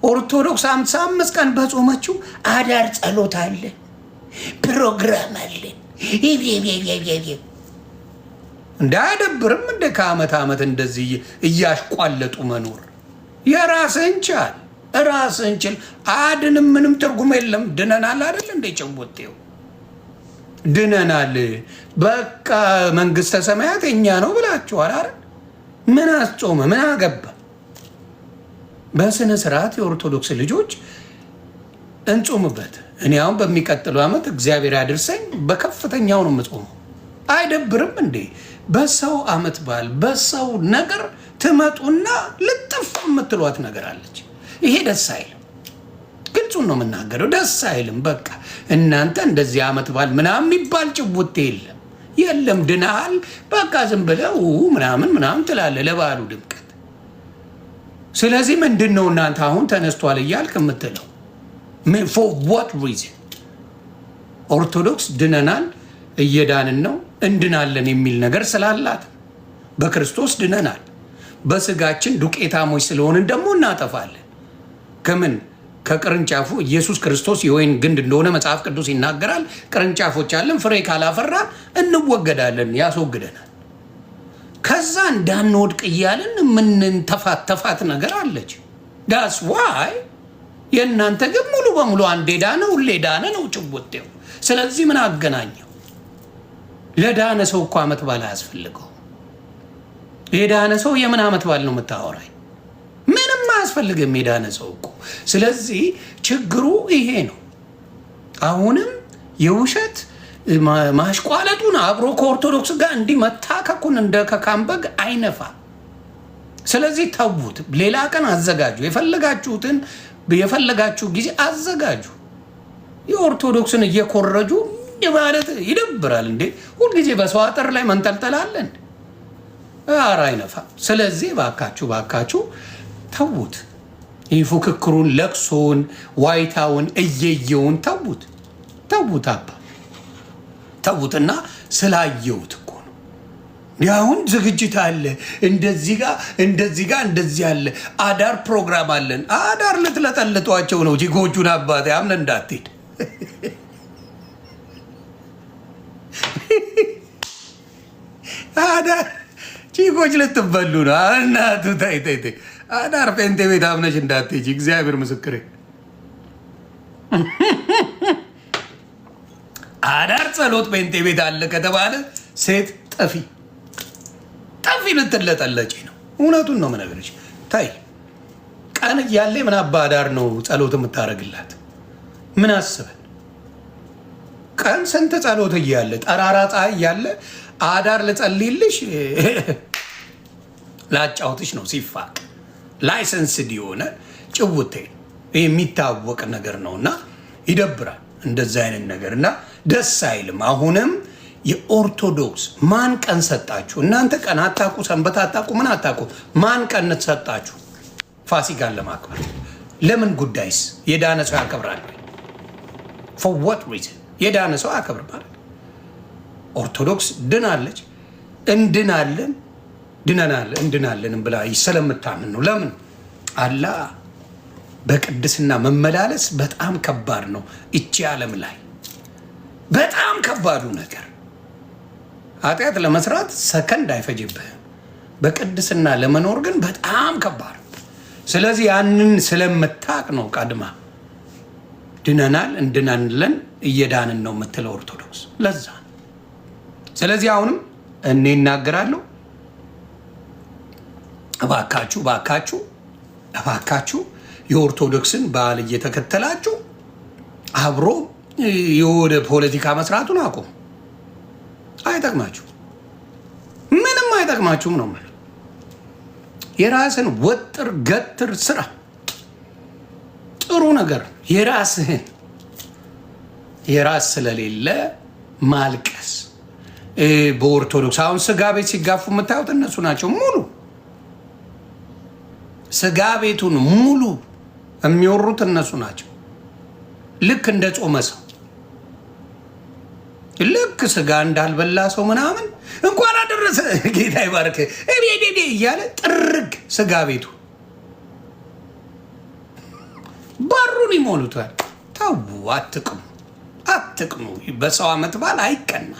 ኦርቶዶክስ 55 ቀን በጾመችው አዳር ጸሎት አለ፣ ፕሮግራም አለ። እንዳያደብርም እንደ ከዓመት ዓመት እንደዚህ እያሽቋለጡ መኖር? የራስህን ቻል፣ ራስህን ችል። አድንም ምንም ትርጉም የለም። ድነናል አይደል እንደ ጨቦቴው ድነናል። በቃ መንግስተ ሰማያት እኛ ነው ብላችኋል አይደል? ምን አስጾመ? ምን አገባ? በስነ ስርዓት የኦርቶዶክስ ልጆች እንጾምበት። እኔ አሁን በሚቀጥለው ዓመት እግዚአብሔር ያድርሰኝ በከፍተኛው ነው የምጾመው። አይደብርም እንዴ? በሰው ዓመት በዓል በሰው ነገር ትመጡና ልጥፍ የምትሏት ነገር አለች። ይሄ ደስ አይልም። ግልጹን ነው የምናገረው፣ ደስ አይልም። በቃ እናንተ እንደዚህ ዓመት በዓል ምናምን የሚባል ጭውቴ የለም። ድናሃል በቃ ዝም ብለው ምናምን ምናምን ትላለህ ለበዓሉ ድምቀት። ስለዚህ ምንድን ነው እናንተ አሁን ተነስቷል እያልክ የምትለው? ፎር ዋት ሪዝን? ኦርቶዶክስ ድነናል፣ እየዳንን ነው፣ እንድናለን የሚል ነገር ስላላት በክርስቶስ ድነናል። በስጋችን ዱቄታሞች ስለሆንን ደግሞ እናጠፋለን። ከምን? ከቅርንጫፉ ኢየሱስ ክርስቶስ የወይን ግንድ እንደሆነ መጽሐፍ ቅዱስ ይናገራል። ቅርንጫፎች አለን፣ ፍሬ ካላፈራ እንወገዳለን፣ ያስወግደናል። ከዛ እንዳንወድቅ እያልን የምንተፋተፋት ነገር አለች። ዳስ ዋይ የእናንተ ግን ሙሉ በሙሉ አንዴ ዳነ ሁሌ ዳነ ነው ጭውቴው። ስለዚህ ምን አገናኘው? ለዳነ ሰው እኮ ዓመት በዓል አያስፈልገው። የዳነ ሰው የምን ዓመት በዓል ነው የምታወራኝ? ምንም አያስፈልግም የዳነ ሰው እኮ። ስለዚህ ችግሩ ይሄ ነው። አሁንም የውሸት ማሽቋለጡን አብሮ ከኦርቶዶክስ ጋር እንዲህ መታከኩን እንደ ከካምበግ አይነፋ። ስለዚህ ተዉት። ሌላ ቀን አዘጋጁ። የፈለጋችሁትን የፈለጋችሁ ጊዜ አዘጋጁ። የኦርቶዶክስን እየኮረጁ ማለት ይደብራል እንዴ! ሁልጊዜ በሰው አጥር ላይ መንጠልጠላለን። ኧረ አይነፋ። ስለዚህ ባካችሁ ተዉት። ይህ ፉክክሩን፣ ለቅሶን፣ ዋይታውን፣ እየየውን ተዉት። አባ ተዉትና ስላየውት እኮ ነው። አሁን ዝግጅት አለ፣ እንደዚህ ጋር እንደዚህ አለ፣ አዳር ፕሮግራም አለን። አዳር ልትለጠልጧቸው ነው ጂጎቹን። አባቴ አምነ እንዳትሄድ አዳር ቺኮች ልትበሉ ነው። እናቱ ተይ አዳር ጴንጤ ቤት አምነሽ እንዳትሄጂ። እግዚአብሔር ምስክሬ። አዳር ጸሎት ጴንጤ ቤት አለ ከተባለ ሴት ጠፊ ልትለጠለጪ ነው። እውነቱን ነው የምነግርሽ። ታይ ቀን እያለ ምን አባ አዳር ነው ጸሎት የምታደርግላት? ምን አስበን? ቀን ስንት ጸሎት እያለ ጠራራ ፀሐይ እያለ አዳር ልጸልይልሽ ላጫውትሽ ነው ሲፋቅ ላይሰንስድ የሆነ ጭውቴ የሚታወቅ ነገር ነውና ይደብራል። እንደዛ አይነት ነገር እና ደስ አይልም። አሁንም የኦርቶዶክስ ማን ቀን ሰጣችሁ? እናንተ ቀን አታውቁ፣ ሰንበት አታውቁ፣ ምን አታውቁ። ማን ቀን ሰጣችሁ ፋሲካን ለማክበር? ለምን ጉዳይስ? የዳነ ሰው ያከብራል? for what reason? የዳነ ሰው ያከብር ማለት ኦርቶዶክስ ድናለች፣ እንድናለን ብላ ስለምታምን ነው። ለምን አላ በቅድስና መመላለስ በጣም ከባድ ነው። እቺ ዓለም ላይ በጣም ከባዱ ነገር ኃጢአት ለመስራት ሰከንድ አይፈጅብህም። በቅድስና ለመኖር ግን በጣም ከባድ ነው። ስለዚህ ያንን ስለምታቅ ነው ቀድማ ድነናል፣ እንድናለን፣ እየዳንን ነው የምትለው ኦርቶዶክስ። ለዛ ስለዚህ አሁንም እኔ እናገራለሁ፣ እባካችሁ የኦርቶዶክስን ባህል እየተከተላችሁ አብሮ የወደ ፖለቲካ መስራቱን አቁም። አይጠቅማችሁ፣ ምንም አይጠቅማችሁም ነው ማለት። የራስን ወጥር ገትር ስራ ጥሩ ነገር የራስህን የራስ ስለሌለ ማልቀስ። በኦርቶዶክስ አሁን ስጋ ቤት ሲጋፉ የምታዩት እነሱ ናቸው። ሙሉ ስጋ ቤቱን ሙሉ የሚወሩት እነሱ ናቸው። ልክ እንደ ጾመ ሰው፣ ልክ ስጋ እንዳልበላ ሰው ምናምን እንኳን አደረሰ ጌታ ይባርክ እያለ ጥርግ ስጋ ቤቱ ሁሉን ይሞሉታል። ተው፣ አትቅኑ። በሰው ዓመት በዓል አይቀና።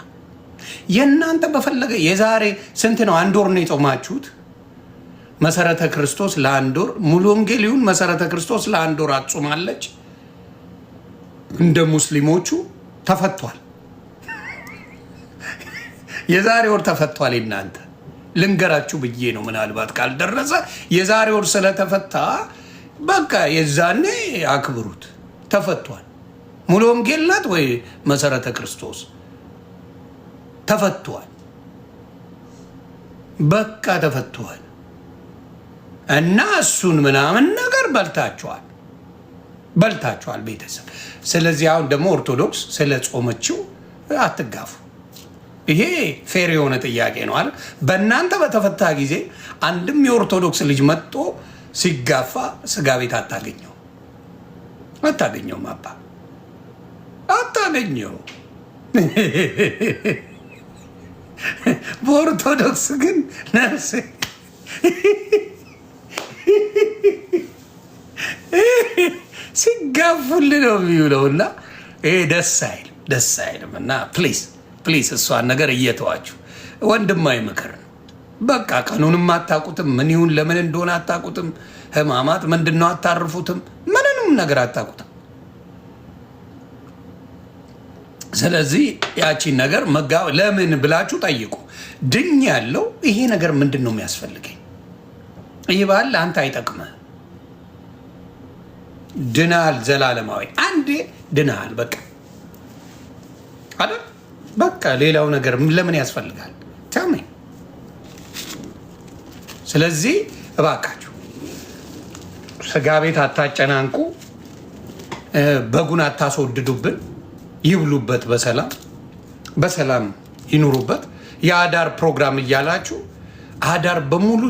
የእናንተ በፈለገ የዛሬ ስንት ነው? 1 ወር ነው የጾማችሁት። መሰረተ ክርስቶስ ለ1 ወር ሙሉ ወንጌል ይሁን መሰረተ ክርስቶስ ለ1 ወር አጾማለች። እንደ ሙስሊሞቹ ተፈቷል። የዛሬ ወር ተፈቷል። እናንተ ልንገራችሁ ብዬ ነው። ምናልባት ካልደረሰ የዛሬ ወር ስለተፈታ በቃ የዛኔ አክብሩት። ተፈቷል። ሙሉ ወንጌል ናት ወይ መሰረተ ክርስቶስ ተፈቷል። በቃ ተፈቷል። እና እሱን ምናምን ነገር በልታችኋል ቤተሰብ። ስለዚህ አሁን ደግሞ ኦርቶዶክስ ስለ ጾመችው አትጋፉ። ይሄ ፌር የሆነ ጥያቄ ነው አይደል? በእናንተ በተፈታ ጊዜ አንድም የኦርቶዶክስ ልጅ መጥቶ ሲጋፋ ስጋ ቤት አታገኘውም። አባ አታገኘው። በኦርቶዶክስ ግን ነፍሴ ሲጋፉል ነው የሚውለው እና ይሄ ደስ አይልም። እና ፕሊዝ እሷን ነገር እየተዋችሁ ወንድማዊ ምክር ነው። በቃ ቀኑንም አታውቁትም፣ ምን ይሁን ለምን እንደሆነ አታውቁትም። ህማማት ምንድነው አታርፉትም፣ ምንንም ነገር አታውቁትም። ስለዚህ ያቺን ነገር ለምን ብላችሁ ጠይቁ። ድኝ ያለው ይሄ ነገር ምንድን ነው የሚያስፈልገኝ? ይህ ባህል ለአንተ አይጠቅምህ። ድናል፣ ዘላለማዊ አንዴ ድናል። በቃ አይደል? በቃ ሌላው ነገር ለምን ያስፈልጋል? ታሜ ስለዚህ እባካችሁ ስጋ ቤት አታጨናንቁ፣ በጉን አታስወድዱብን። ይብሉበት፣ በሰላም ይኑሩበት። የአዳር ፕሮግራም እያላችሁ አዳር በሙሉ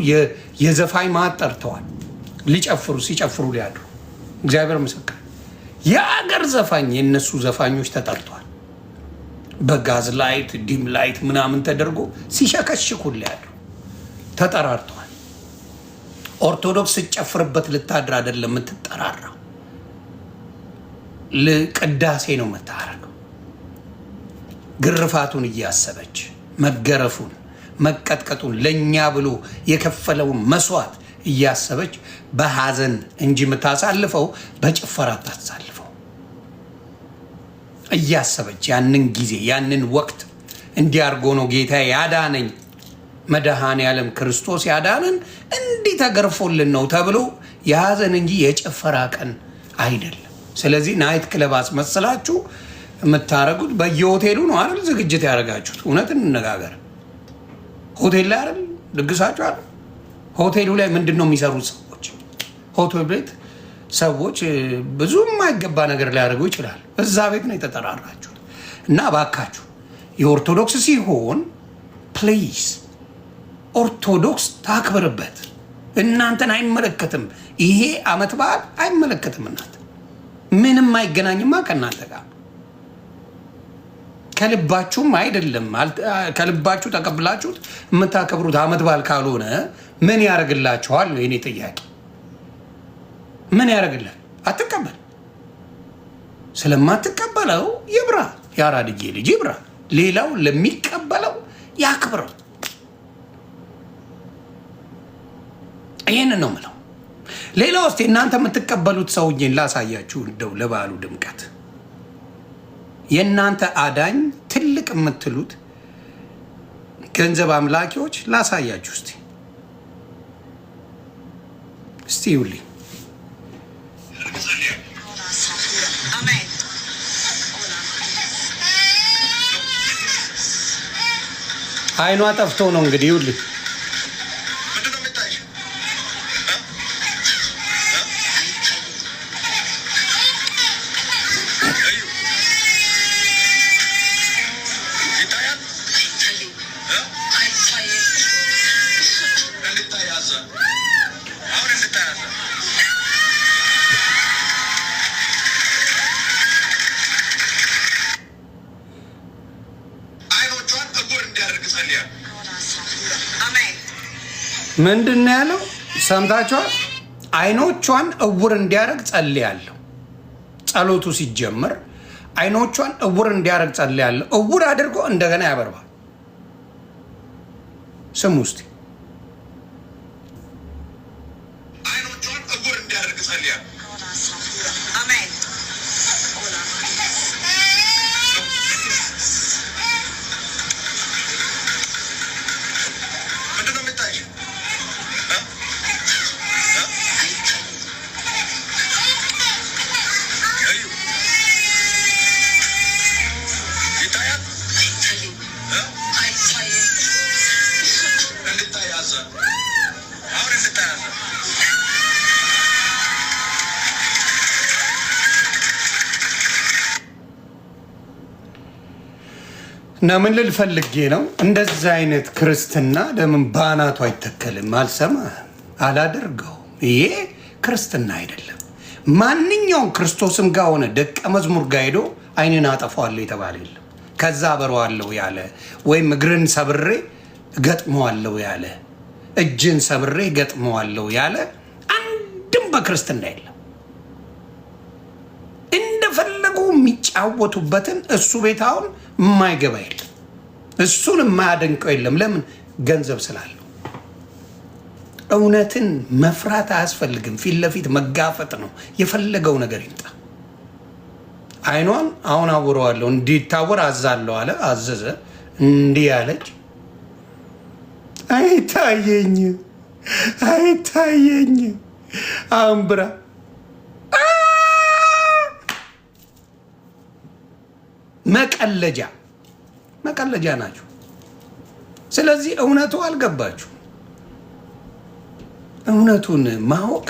የዘፋኝ ማት ጠርተዋል። ሲጨፍሩ ሊያድሩ እግዚአብሔር ምስክር። የአገር ዘፋኝ የነሱ ዘፋኞች ተጠርተዋል። በጋዝ ላይት ዲም ላይት ምናምን ተደርጎ ሲሸከሽኩ ሊያድሩ ተጠራርተዋል። ኦርቶዶክስ ስጨፍርበት ልታድር አይደለም የምትጠራራው፣ ቅዳሴ ነው የምታረገው። ግርፋቱን እያሰበች መገረፉን መቀጥቀጡን ለእኛ ብሎ የከፈለውን መስዋዕት እያሰበች በሐዘን እንጂ የምታሳልፈው በጭፈራ አታሳልፈው። እያሰበች ያንን ጊዜ ያንን ወቅት እንዲያርጎ ነው ጌታ ያዳነኝ መድኃኔ ዓለም ክርስቶስ ያዳነን እንዲህ ተገርፎልን ነው ተብሎ የሐዘን እንጂ የጭፈራ ቀን አይደለም። ስለዚህ ናይት ክለብ አስመስላችሁ የምታረጉት በየሆቴሉ ነው አይደል? ዝግጅት ያደረጋችሁት። እውነት እንነጋገር፣ ሆቴል ላይ አይደል ድግሳችሁ አይደል? ሆቴሉ ላይ ምንድን ነው የሚሰሩት ሰዎች? ሆቴል ቤት ሰዎች ብዙ የማይገባ ነገር ሊያደርጉ ይችላል። እዛ ቤት ነው የተጠራራችሁት። እና ባካችሁ የኦርቶዶክስ ሲሆን ፕሊዝ ኦርቶዶክስ ታክብርበት። እናንተን አይመለከትም። ይሄ አመት በዓል አይመለከትም። እናንተ ምንም አይገናኝማ ከእናንተ ጋር። ከልባችሁም አይደለም። ከልባችሁ ተቀብላችሁት የምታከብሩት አመት በዓል ካልሆነ ምን ያደርግላችኋል ነው የኔ ጥያቄ። ምን ያደርግላል? አትቀበል። ስለማትቀበለው ይብራ፣ የአራድዬ ልጅ ይብራ። ሌላው ለሚቀበለው ያክብረው። ይህን ነው ምለው። ሌላ ውስጥ እናንተ የምትቀበሉት ሰውዬን ላሳያችሁ። እንደው ለበዓሉ ድምቀት የእናንተ አዳኝ ትልቅ የምትሉት ገንዘብ አምላኪዎች ላሳያችሁ። እስቲ ይውልኝ። አይኗ ጠፍቶ ነው እንግዲህ ይውልኝ። ምንድን ነው ያለው? ሰምታችኋል? አይኖቿን እውር እንዲያደርግ ጸልያለሁ። ጸሎቱ ሲጀመር አይኖቿን እውር እንዲያረግ ጸልያለሁ። እውር አድርጎ እንደገና ያበርባል። ስሙ እስቲ አይኖቿን እውር እንዲያደርግ ጸልያለሁ። አሜን። ምንድነው የምታይው? እና ምን ልል ፈልጌ ነው፣ እንደዛ አይነት ክርስትና ለምን ባናቱ አይተከልም? አልሰማ አላደርገው። ይሄ ክርስትና አይደለም። ማንኛውም ክርስቶስም ጋር ሆነ ደቀ መዝሙር ጋር ሄዶ አይንን አጠፋዋለሁ የተባለ የለም። ከዛ አበረዋለሁ ያለ ወይም እግርን ሰብሬ ገጥመዋለሁ ያለ እጅን ሰብሬ ገጥመዋለሁ ያለ አንድም በክርስትና የለም። እንደፈለጉ የሚጫወቱበትን እሱ ቤት አሁን የማይገባ የለም። እሱን የማያደንቀው የለም። ለምን? ገንዘብ ስላለው። እውነትን መፍራት አያስፈልግም። ፊት ለፊት መጋፈጥ ነው። የፈለገው ነገር ይምጣ። አይኗን አሁን አውረዋለሁ እንዲታወር አዛለሁ አለ። አዘዘ። እንዲህ ያለች አይታየኝ አይታየኝ አምብራ መቀለጃ ናችሁ። ስለዚህ እውነቱ አልገባችሁ። እውነቱን ማወቅ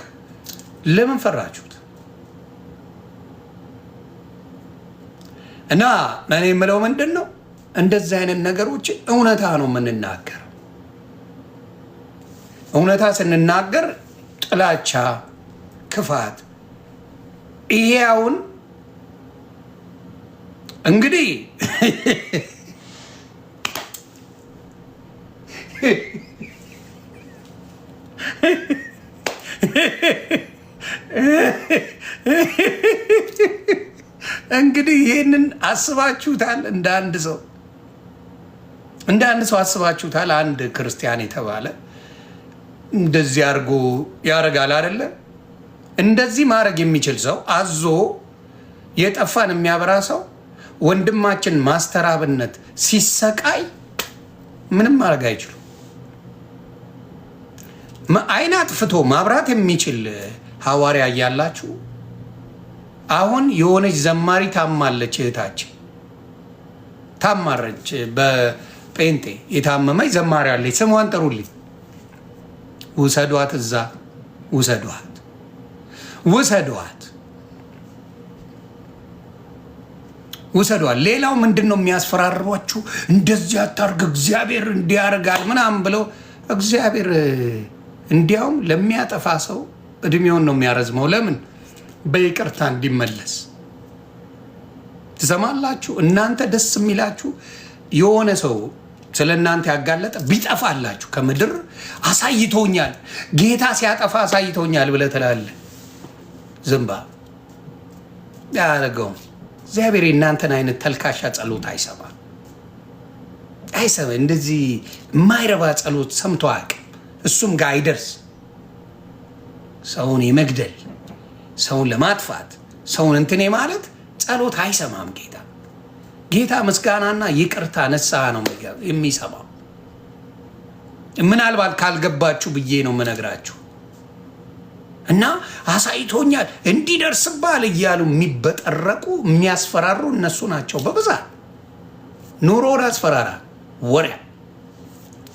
ለምን ፈራችሁት? እና እኔ የምለው ምንድን ነው፣ እንደዚህ አይነት ነገሮች እውነታ ነው የምንናገረው። እውነታ ስንናገር ጥላቻ፣ ክፋት ይሄ አሁን እንግዲህ እንግዲህ ይህንን አስባችሁታል? እንደ አንድ ሰው አስባችሁታል? አንድ ክርስቲያን የተባለ እንደዚህ አድርጎ ያደርጋል አይደለ? እንደዚህ ማድረግ የሚችል ሰው አዞ የጠፋን የሚያበራ ሰው ወንድማችን ማስተር አብነት ሲሰቃይ ምንም ማድረግ አይችሉም። አይን አጥፍቶ ማብራት የሚችል ሐዋርያ እያላችሁ አሁን የሆነች ዘማሪ ታማለች፣ እህታችን ታማረች። በጴንጤ የታመመች ዘማሪ አለች። ስሟን ጥሩልኝ። ውሰዷት፣ እዛ ውሰዷት። ሌላው ምንድን ነው የሚያስፈራሯችሁ? እንደዚህ አታርግ፣ እግዚአብሔር እንዲያርጋል ምናምን ብለው። እግዚአብሔር እንዲያውም ለሚያጠፋ ሰው እድሜውን ነው የሚያረዝመው። ለምን? በይቅርታ እንዲመለስ። ትሰማላችሁ? እናንተ ደስ የሚላችሁ የሆነ ሰው ስለ እናንተ ያጋለጠ ቢጠፋላችሁ ከምድር አሳይቶኛል፣ ጌታ ሲያጠፋ አሳይቶኛል ብለህ ትላለህ። ዝምባ ያደረገውም እግዚአብሔር እናንተን አይነት ተልካሻ ጸሎት አይሰማ። እንደዚህ የማይረባ ጸሎት ሰምቶ አያውቅም። እሱም ጋር አይደርስ። ሰውን የመግደል ሰውን ለማጥፋት ሰውን እንትኔ ማለት ጸሎት አይሰማም ጌታ። ጌታ ምስጋናና ይቅርታ ንስሐ ነው የሚሰማው። ምናልባት ካልገባችሁ ብዬ ነው የምነግራችሁ። እና አሳይቶኛል እንዲደርስባል እያሉ የሚበጠረቁ የሚያስፈራሩ እነሱ ናቸው በብዛት። ኑሮን አስፈራራ ወሬ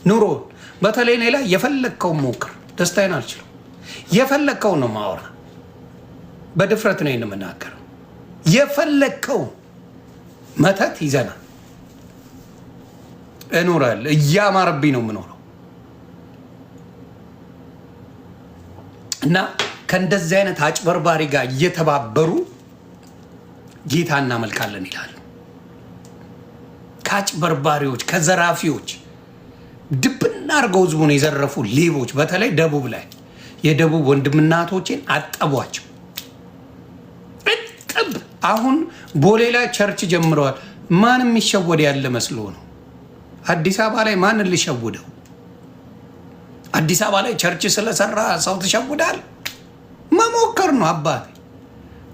ኑሮን በተለይ እኔ ላይ የፈለግከውን ሞክር፣ ደስታዬን አልችለው። የፈለግከውን ነው ማወራ፣ በድፍረት ነው የምናገረው። የፈለግከውን መተት ይዘናል እኖራለሁ። እያማረብኝ ነው የምኖረው። እና ከእንደዚህ አይነት አጭበርባሪ ጋር እየተባበሩ ጌታ እናመልካለን ይላሉ። ከአጭበርባሪዎች ከዘራፊዎች ድብና አድርገው ህዝቡን የዘረፉ ሌቦች፣ በተለይ ደቡብ ላይ የደቡብ ወንድምናቶቼን አጠቧቸው። እጥብ አሁን ቦሌ ላይ ቸርች ጀምረዋል። ማንም የሚሸወድ ያለ መስሎ ነው። አዲስ አበባ ላይ ማንን ሊሸውደው? አዲስ አበባ ላይ ቸርች ስለሰራ ሰው ትሸውዳል? መሞከር ነው አባቴ።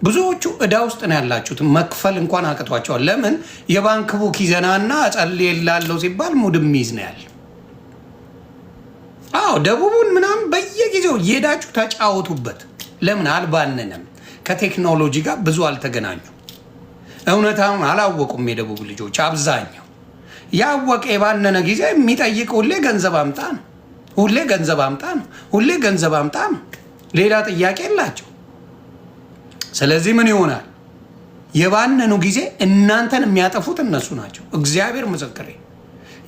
ብዙዎቹ እዳ ውስጥ ነው ያላችሁት። መክፈል እንኳን አቅቷቸዋል። ለምን? የባንክ ቡክ ይዘናና እጸልይልሃለሁ ሲባል ሙድም ይዝ ነው ያለ። አዎ ደቡቡን ምናምን በየጊዜው እየሄዳችሁ ተጫወቱበት። ለምን? አልባንንም። ከቴክኖሎጂ ጋር ብዙ አልተገናኙ። እውነታውን አላወቁም የደቡብ ልጆች አብዛኛው። ያወቀ የባነነ ጊዜ የሚጠይቅ ሁሌ ገንዘብ አምጣ ነው። ሁሌ ገንዘብ አምጣ ነው። ሁሌ ገንዘብ አምጣ ነው። ሌላ ጥያቄ የላቸው። ስለዚህ ምን ይሆናል? የባነኑ ጊዜ እናንተን የሚያጠፉት እነሱ ናቸው። እግዚአብሔር ምስክሬ።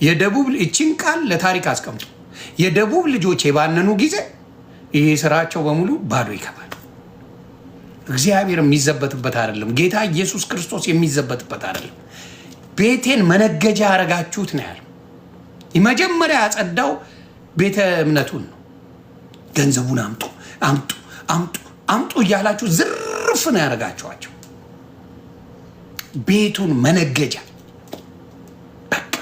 የደቡብ እቺን ቃል ለታሪክ አስቀምጡ። የደቡብ ልጆች የባነኑ ጊዜ ይሄ ስራቸው በሙሉ ባዶ ይከባል። እግዚአብሔር የሚዘበትበት አይደለም። ጌታ ኢየሱስ ክርስቶስ የሚዘበትበት አይደለም። ቤቴን መነገጃ ያረጋችሁት ነው ያለው። የመጀመሪያ ያጸዳው ቤተ እምነቱን ነው። ገንዘቡን አምጡ አምጡ አምጡ አምጡ እያላችሁ ዝርፍ ነው ያረጋችኋቸው። ቤቱን መነገጃ በቃ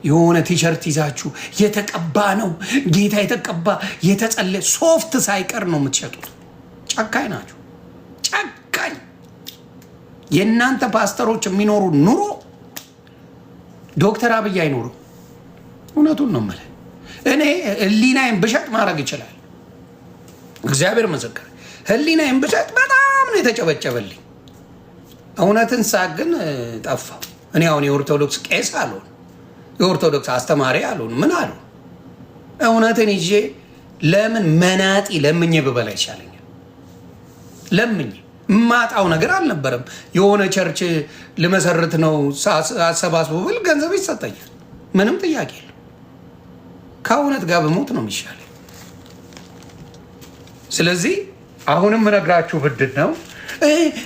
የሆነ ቲሸርት ይዛችሁ የተቀባ ነው ጌታ የተቀባ የተጸለየ ሶፍት ሳይቀር ነው የምትሸጡት። ጨካኝ ናችሁ። ጨካኝ የእናንተ ፓስተሮች የሚኖሩ ኑሮ ዶክተር አብይ አይኖሩ። እውነቱን ነው የምልህ። እኔ ህሊናዬን ብሸጥ ማድረግ ይችላል። እግዚአብሔር ምስክር። ህሊናዬን ብሸጥ በጣም ነው የተጨበጨበልኝ። እውነትን ሳቅ ግን ጠፋው። እኔ አሁን የኦርቶዶክስ ቄስ አልሆን፣ የኦርቶዶክስ አስተማሪ አልሆን፣ ምን አልሆን። እውነትን ይዤ ለምን መናጢ ለምኜ ብበላ ይሻለኛል። ለምኜ የማጣው ነገር አልነበረም። የሆነ ቸርች ልመሰርት ነው አሰባስቡ ብል ገንዘብ ይሰጠኛል። ምንም ጥያቄ የለም። ከእውነት ጋር በሞት ነው የሚሻለኝ። ስለዚህ አሁንም እነግራችሁ ብድር ነው።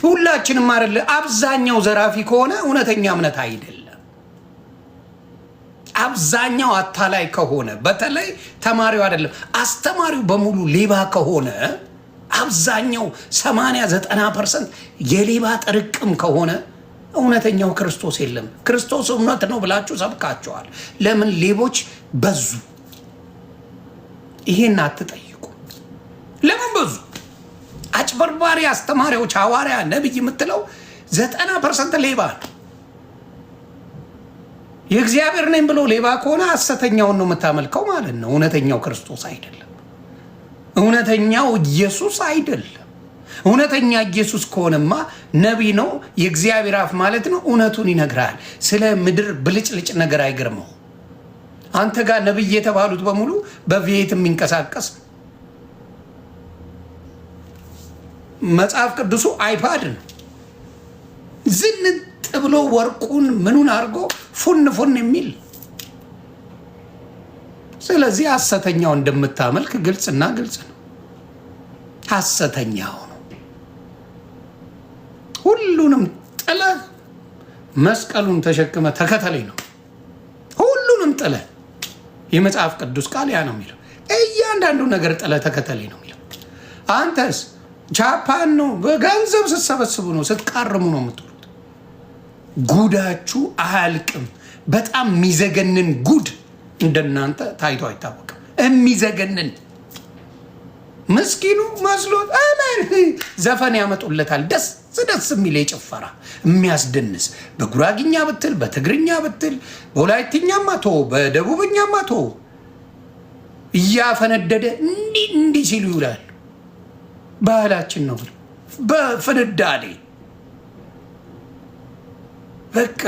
ሁላችንም አይደለ፣ አብዛኛው ዘራፊ ከሆነ እውነተኛ እምነት አይደለም። አብዛኛው አታላይ ከሆነ በተለይ ተማሪው አይደለም አስተማሪው በሙሉ ሌባ ከሆነ አብዛኛው 80-90% የሌባ ጥርቅም ከሆነ እውነተኛው ክርስቶስ የለም። ክርስቶስ እውነት ነው ብላችሁ ሰብካችኋል። ለምን ሌቦች በዙ? ይሄን አትጠይቁ። ለምን በዙ? አጭበርባሪ አስተማሪዎች፣ ሐዋርያ፣ ነብይ የምትለው 90% ሌባ ነው። የእግዚአብሔር ነኝ ብሎ ሌባ ከሆነ ሐሰተኛውን ነው የምታመልከው ማለት ነው። እውነተኛው ክርስቶስ አይደለም። እውነተኛው ኢየሱስ አይደለም። እውነተኛ ኢየሱስ ከሆነማ ነቢይ ነው፣ የእግዚአብሔር አፍ ማለት ነው። እውነቱን ይነግራል። ስለ ምድር ብልጭልጭ ነገር አይገርመው። አንተ ጋር ነቢይ የተባሉት በሙሉ በቪየት የሚንቀሳቀስ መጽሐፍ ቅዱሱ አይፓድ ነው። ዝንጥ ብሎ ወርቁን ምኑን አድርጎ ፉን ፉን የሚል። ስለዚህ ሐሰተኛው እንደምታመልክ ግልጽና ግልጽ ነው። ሐሰተኛው ነው። ሁሉንም ጥለህ መስቀሉን ተሸክመ ተከተለኝ ነው። ሁሉንም ጥለህ የመጽሐፍ ቅዱስ ቃል ያ ነው የሚለው። እያንዳንዱ ነገር ጥለህ ተከተለኝ ነው የሚለው። አንተስ ጃፓን ነው በገንዘብ ስትሰበስቡ ነው ስትቃርሙ ነው የምትሉት። ጉዳችሁ አያልቅም። በጣም የሚዘገንን ጉድ እንደናንተ ታይቶ አይታወቅም። የሚዘገንን ምስኪኑ መስሎት ዘፈን ያመጡለታል። ደስ ደስ የሚል የጭፈራ የሚያስደንስ በጉራግኛ ብትል፣ በትግርኛ ብትል፣ በወላይትኛማ ቶ በደቡብኛማ ቶ እያፈነደደ እንዲህ ሲሉ ይውላል። ባህላችን ነው በፍንዳዴ በቃ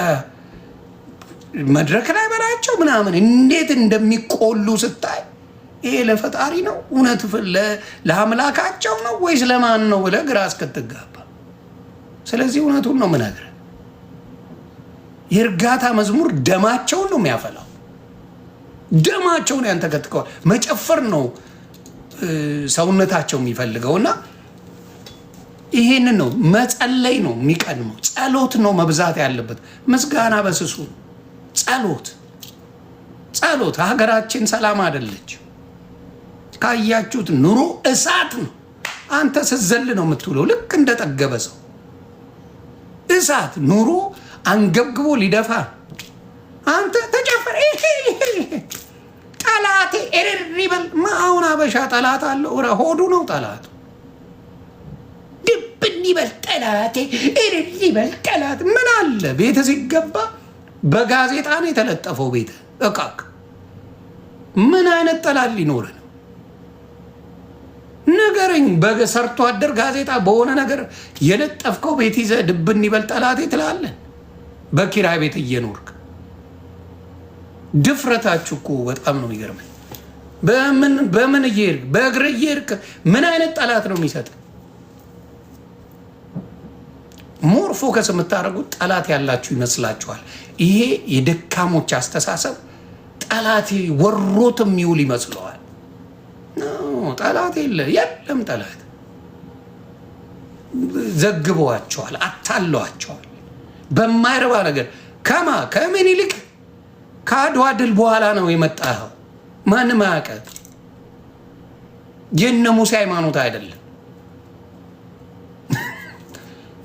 መድረክ ላይ በላቸው ምናምን እንዴት እንደሚቆሉ ስታይ ይሄ ለፈጣሪ ነው እውነት ለአምላካቸው ነው ወይስ ለማን ነው ብለህ ግራ እስክትጋባ። ስለዚህ እውነቱን ነው የምነግርህ። የእርጋታ መዝሙር ደማቸውን ነው የሚያፈላው። ደማቸውን ያንተከትከዋል። መጨፈር ነው ሰውነታቸው የሚፈልገውና ይሄንን ነው መጸለይ ነው የሚቀድመው። ጸሎት ነው መብዛት ያለበት። ምስጋና በስሱ ጸሎት። ሀገራችን ሰላም አይደለች። ካያችሁት ኑሮ እሳት ነው። አንተ ስትዘል ነው የምትውለው ልክ እንደጠገበ ሰው። እሳት ኑሮ አንገብግቦ ሊደፋ አንተ ተጨፈር ጠላቴ ኤሪበል አሁን አበሻ ጠላት አለው። ሆዱ ነው ጠላት። ድብን ይበል ጠላቴ ኤሪበል ጠላት ምን አለ ቤተ ሲገባ በጋዜጣ ነው የተለጠፈው። ቤተ እቃቅ ምን አይነት ጠላት ሊኖር ነው? ነገረኝ። በሰርቶ አደር ጋዜጣ በሆነ ነገር የለጠፍከው ቤት ይዘህ ድብን ይበል ጠላቴ ትላለህ። በኪራይ ቤት እየኖርክ ድፍረታችሁ እኮ በጣም ነው የሚገርመኝ። በምን እየሄድክ በእግር እየሄድክ ምን አይነት ጠላት ነው የሚሰጥ? ሞር ፎከስ የምታደርጉት ጠላት ያላችሁ ይመስላችኋል። ይሄ የደካሞች አስተሳሰብ ጠላት ወሮት የሚውል ይመስለዋል። ጠላት የለም። ጠላት ዘግበዋቸዋል፣ አታለዋቸዋል በማይረባ ነገር። ከምን ይልቅ ከአድዋ ድል በኋላ ነው የመጣኸው። ማንም አያውቅም። የነ ሙሴ ሃይማኖት አይደለም፣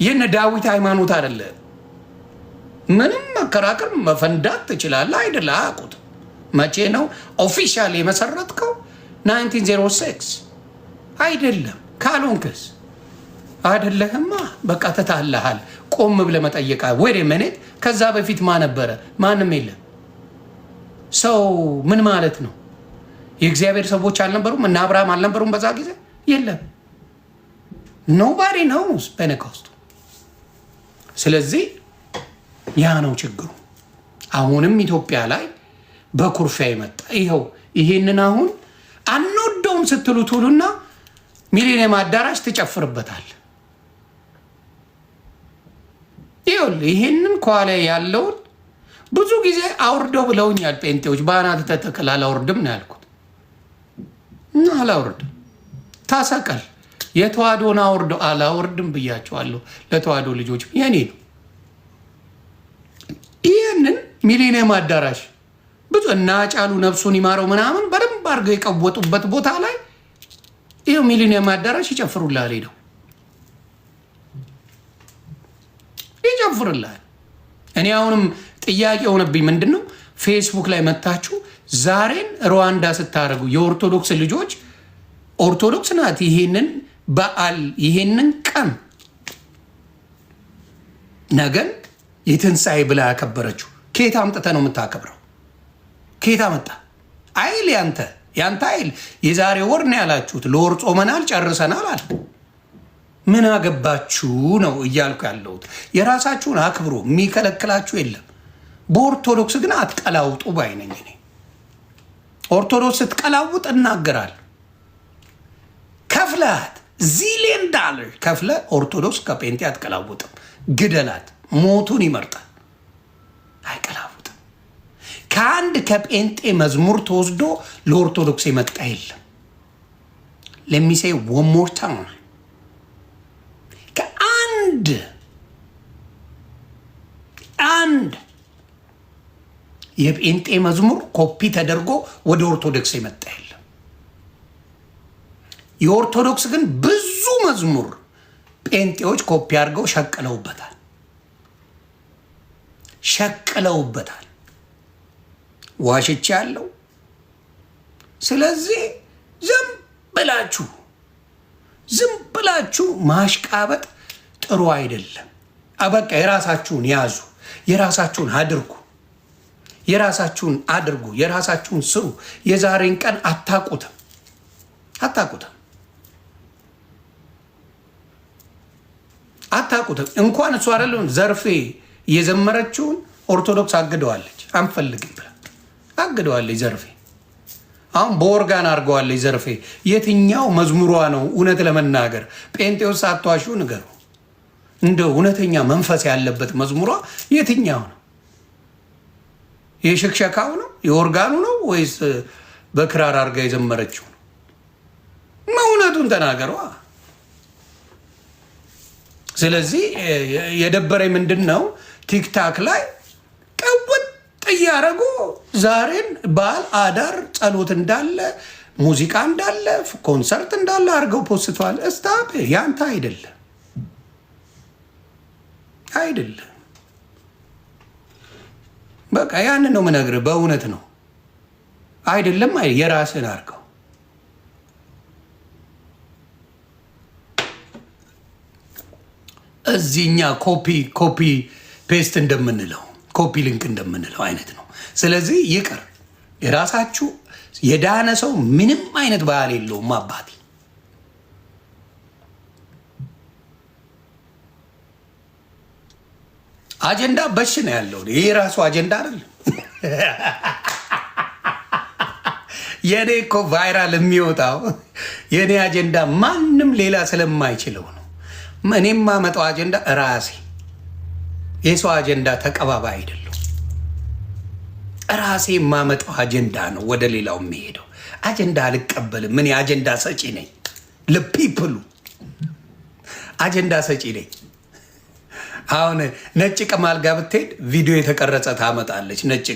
የነ ዳዊት ሃይማኖት አይደለም። ምንም መከራከር መፈንዳት ትችላለህ አይደለ? አያውቁት። መቼ ነው ኦፊሻል የመሰረትከው? 1906 አይደለም። ካልሆንክስ አይደለህማ። በቃ ተታለሃል። ቆም ብለህ መጠየቃ ወደ መኔት። ከዛ በፊት ነበረ? ማንም የለም። ሰው ምን ማለት ነው? የእግዚአብሔር ሰዎች አልነበሩም? እና አብርሃም አልነበሩም በዛ ጊዜ? የለም። ኖባዲ ኖውስ ፔንቴኮስት። ስለዚህ ያ ነው ችግሩ። አሁንም ኢትዮጵያ ላይ በኩርፊያ ይመጣ። ይሄንን አሁን አንወደውም ስትሉት ሁሉና ሚሊኒየም አዳራሽ ትጨፍርበታል። ይሄንን ከኋላ ያለውን ብዙ ጊዜ አውርደው ብለውኛል ጴንጤዎች። በአናት ተተክል አላውርድም ነው ያልኩት። እና አላውርድም ታሰቀል የተዋዶን አውርደው አላውርድም ብያቸዋለሁ። ለተዋዶ ልጆች የኔ ነው። ይህንን ሚሊኒየም አዳራሽ ብዙ እና ጫሉ ነፍሱን ይማረው ምናምን በደንብ አድርገው የቀወጡበት ቦታ ላይ ይኸው ሚሊኒየም አዳራሽ ይጨፍሩልሃል። ሄደው ይጨፍርልሃል። እኔ አሁንም ጥያቄ የሆነብኝ ምንድን ነው፣ ፌስቡክ ላይ መታችሁ ዛሬን ሩዋንዳ ስታደርጉ የኦርቶዶክስ ልጆች ኦርቶዶክስ ናት ይሄንን በዓል ይሄንን ቀን ነገን የትንሣኤ ብላ ያከበረችው ከየት አምጥተህ ነው የምታከብረው? ከየት አመጣ? አይል ያንተ አይል የዛሬ ወር ነው ያላችሁት። ለወር ጾመናል ጨርሰናል አለ። ምን አገባችሁ ነው እያልኩ ያለሁት። የራሳችሁን አክብሮ የሚከለክላችሁ የለም። በኦርቶዶክስ ግን አትቀላውጡ ባይነኝ እኔ። ኦርቶዶክስ ስትቀላውጥ እናገራለሁ። ከፍላት $1 ዚሊየን ከፍለ ኦርቶዶክስ ከጴንጤ አትቀላውጥም። ግደላት፣ ሞቱን ይመርጣል። አይቀላውጥም። ከአንድ ከጴንጤ መዝሙር ተወስዶ ለኦርቶዶክስ የመጣ የለም። ለሚሴ ወሞርታ ከአንድ የጴንጤ መዝሙር ኮፒ ተደርጎ ወደ ኦርቶዶክስ የመጣ የለም። የኦርቶዶክስ ግን ብዙ መዝሙር ጴንጤዎች ኮፒ አድርገው ሸቅለውበታል። ዋሽቻ ያለው። ስለዚህ ዝም ብላችሁ ማሽቃበጥ ጥሩ አይደለም። በቃ የራሳችሁን ያዙ፣ የራሳችሁን አድርጉ፣ የራሳችሁን ስሩ። የዛሬን ቀን አታቁትም። እንኳን እሱ አይደለም ዘርፌ የዘመረችውን ኦርቶዶክስ አግደዋለች። አንፈልግም ብላ አግደዋለች። ዘርፌ አሁን በኦርጋን አድርገዋለች። ዘርፌ የትኛው መዝሙሯ ነው? እውነት ለመናገር ጴንጤዎስ አትዋሹ፣ ንገሩ። እንደ እውነተኛ መንፈስ ያለበት መዝሙሯ የትኛው ነው? የሽክሸካው ነው? የኦርጋኑ ነው? ወይስ በክራር አድርጋ የዘመረችው ነው? እውነቱን ተናገሯ። ስለዚህ የደበረኝ ምንድን ነው፣ ቲክታክ ላይ ቀውጥ እያደረጉ ዛሬን በዓል አዳር ጸሎት እንዳለ ሙዚቃ እንዳለ ኮንሰርት እንዳለ አድርገው ፖስተዋል። እስታፕ ያንተ አይደለም። በቃ ያንን ነው የምነግርህ። በእውነት ነው አይደለም። የራስህን አድርገው። እዚህኛ ኮፒ ፔስት እንደምንለው ኮፒ ሊንክ እንደምንለው አይነት ነው። ስለዚህ ይቅር። የራሳችሁ የዳነ ሰው ምንም አይነት ባህል የለውም። አባቴ አጀንዳ በሽ ነው ያለው። ይህ ራሱ አጀንዳ አይደለም። የኔ እኮ ቫይራል የሚወጣው የኔ አጀንዳ ማንም ሌላ ስለማይችለው ነው። እኔም ማመጣው አጀንዳ ራሴ የሰው አጀንዳ ተቀባባይ አይደለም። ራሴ ማመጣው አጀንዳ ነው ወደ ሌላው የሚሄደው። አጀንዳ አልቀበልም። ምን አጀንዳ ሰጪ ነኝ። ለፒፕሉ አጀንዳ ሰጪ ነኝ። አሁን ነጭ ቅማል ጋር ብትሄድ ቪዲዮ የተቀረጸ ታመጣለች። ነጭ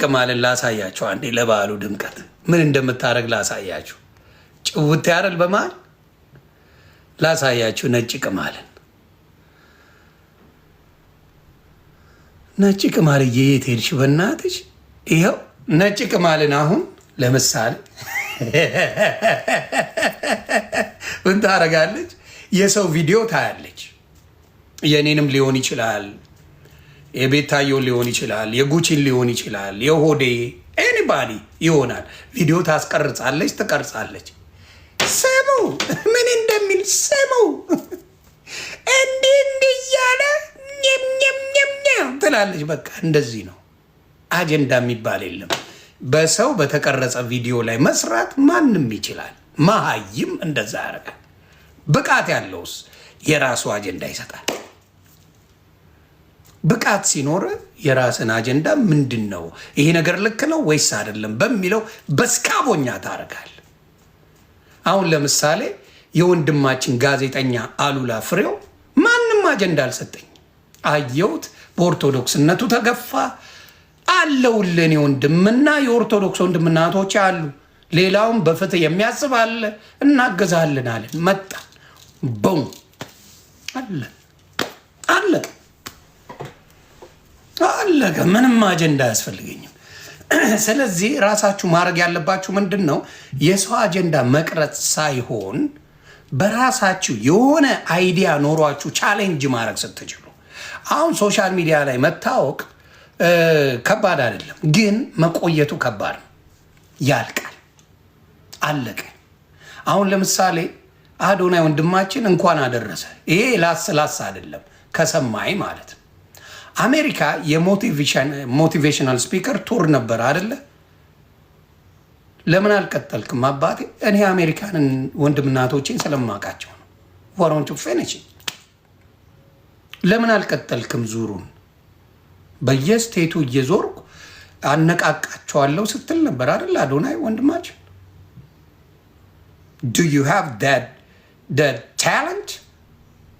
ቅማልን ላሳያችሁ አንዴ። ለበዓሉ ድምቀት ምን እንደምታደርግ ላሳያችሁ። ጭውት ያደል በመሃል ላሳያችሁ ነጭ ቅማልን። ነጭ ቅማልዬ የት ሄድሽ በእናትሽ? ይኸው ነጭ ቅማልን አሁን ለምሳሌ ምን ታደርጋለች? የሰው ቪዲዮ ታያለች። የኔንም ሊሆን ይችላል፣ የቤታየውን ሊሆን ይችላል፣ የጉቺን ሊሆን ይችላል፣ የሆዴ ኤኒባዲ ይሆናል። ቪዲዮ ታስቀርጻለች፣ ትቀርጻለች። ስሙ ምን እንደሚል ስሙ። እንዲህ እያለ ትላለች። በቃ እንደዚህ ነው። አጀንዳ የሚባል የለም። በሰው በተቀረጸ ቪዲዮ ላይ መስራት ማንም ይችላል። መሀይም እንደዛ ያደርጋል። ብቃት ያለውስ የራሱ አጀንዳ ይሰጣል። ብቃት ሲኖር የራስን አጀንዳ ምንድን ነው፣ ይሄ ነገር ልክ ነው ወይስ አይደለም በሚለው በስካቦኛ ታደርጋል። አሁን ለምሳሌ የወንድማችን ጋዜጠኛ አሉላ ፍሬው ማንም አጀንዳ አልሰጠኝ። አየሁት፣ በኦርቶዶክስነቱ ተገፋ አለውልን። ወንድምና የኦርቶዶክስ ወንድምና እህቶች አሉ። ሌላውም በፍትህ የሚያስብ አለ። እናገዛለን አለን። መጣ በው አለቀ። ምንም አጀንዳ አያስፈልገኝም። ስለዚህ ራሳችሁ ማድረግ ያለባችሁ ምንድን ነው? የሰው አጀንዳ መቅረጽ ሳይሆን በራሳችሁ የሆነ አይዲያ ኖሯችሁ ቻሌንጅ ማድረግ ስትችሉ። አሁን ሶሻል ሚዲያ ላይ መታወቅ ከባድ አይደለም፣ ግን መቆየቱ ከባድ ነው። ያልቃል። አለቀ። አሁን ለምሳሌ አዶናይ ወንድማችን እንኳን አደረሰ። ይሄ ላስ አይደለም ከሰማይ ማለት ነው። አሜሪካ የሞቲቬሽናል ስፒከር ቱር ነበር አይደለ? ለምን አልቀጠልክም አባቴ? እኔ አሜሪካንን ወንድምናቶቼን ስለማውቃቸው ነው። ወሮንቱ ፌነች ለምን አልቀጠልክም? ዙሩን በየስቴቱ እየዞርኩ አነቃቃቸዋለሁ ስትል ነበር አይደል? አዶናይ ወንድማችን do you have that talent?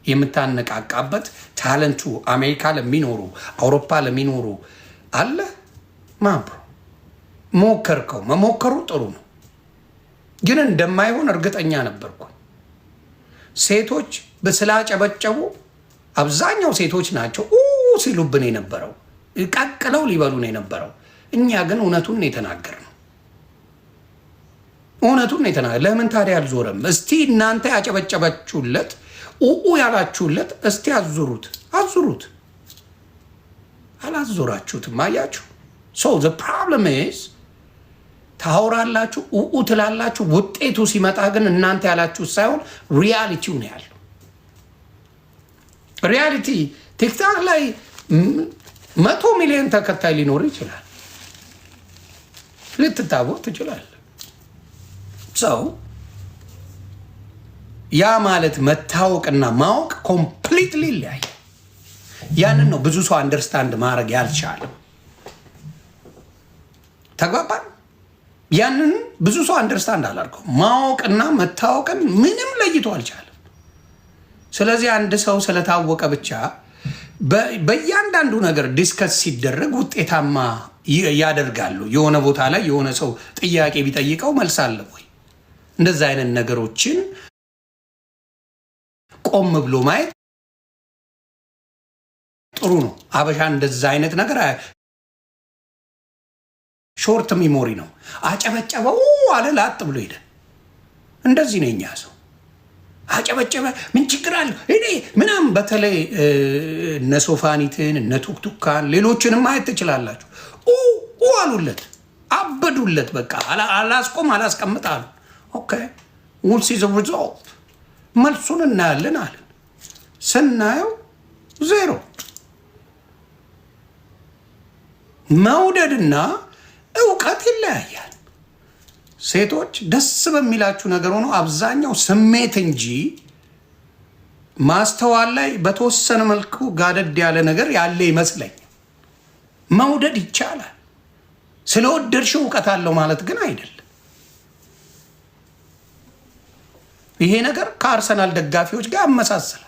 የምታነቃቃበት ታለንቱ አሜሪካ ለሚኖሩ አውሮፓ ለሚኖሩ አለ ማብሮ ሞከርከው። መሞከሩ ጥሩ ነው፣ ግን እንደማይሆን እርግጠኛ ነበርኩ። ሴቶች በስላጨበጨቡ አብዛኛው ሴቶች ናቸው ሲሉብን የነበረው፣ ቀቅለው ሊበሉን የነበረው። እኛ ግን እውነቱን የተናገርነው። ለምን ታዲያ አልዞረም? እስቲ እናንተ ያጨበጨበችሁለት ያላችሁለት እስቲ አዙሩት። አላዞራችሁትም። አያችሁ። ሶ ዘ ፕሮብለም ኢዝ ታወራላችሁ፣ ትላላችሁ። ውጤቱ ሲመጣ ግን እናንተ ያላችሁት ሳይሆን ሪያሊቲው ነው ያለው። ሪያሊቲ ቲክታክ ላይ 100 ሚሊዮን ተከታይ ሊኖር ይችላል። ልትታወቅ ትችላለህ። ሰው ያ ማለት መታወቅና ማወቅ ኮምፕሊትሊ ይለያል። ያንን ነው ብዙ ሰው አንደርስታንድ ማድረግ ያልቻለው። ተግባባን? ያንን ብዙ ሰው አንደርስታንድ አላደርገው። ማወቅና መታወቅን ምንም ለይቶ አልቻለም። ስለዚህ አንድ ሰው ስለታወቀ ብቻ በእያንዳንዱ ነገር ዲስከስ ሲደረግ ውጤታማ ያደርጋሉ። የሆነ ቦታ ላይ የሆነ ሰው ጥያቄ ቢጠይቀው መልስ አለ ወይ? እንደዛ አይነት ነገሮችን ቆም ብሎ ማየት ጥሩ ነው። አበሻ እንደዛ አይነት ነገር ሾርት ሚሞሪ ነው። አጨበጨበው አለ ላጥ ብሎ ሄደ። እንደዚህ ነው የኛ ሰው። አጨበጨበ ምን ችግር አለው እኔ ምናምን። በተለይ እነ ሶፋኒትን እነ ቱክቱካን ሌሎችንም ማየት ትችላላችሁ። አሉለት፣ አበዱለት። በቃ አላስቆም አላስቀምጥ አሉ። ኦኬ we'll see the result። መልሱን እናያለን አለን። ስናየው ዜሮ። መውደድና እውቀት ይለያያል። ሴቶች ደስ በሚላችሁ ነገር ሆኖ አብዛኛው ስሜት እንጂ ማስተዋል ላይ በተወሰነ መልኩ ጋደድ ያለ ነገር ያለ ይመስለኝ። መውደድ ይቻላል። ስለወደድሽው እውቀት አለው ማለት ግን አይደለም። ይሄ ነገር ከአርሰናል ደጋፊዎች ጋር ያመሳስላል።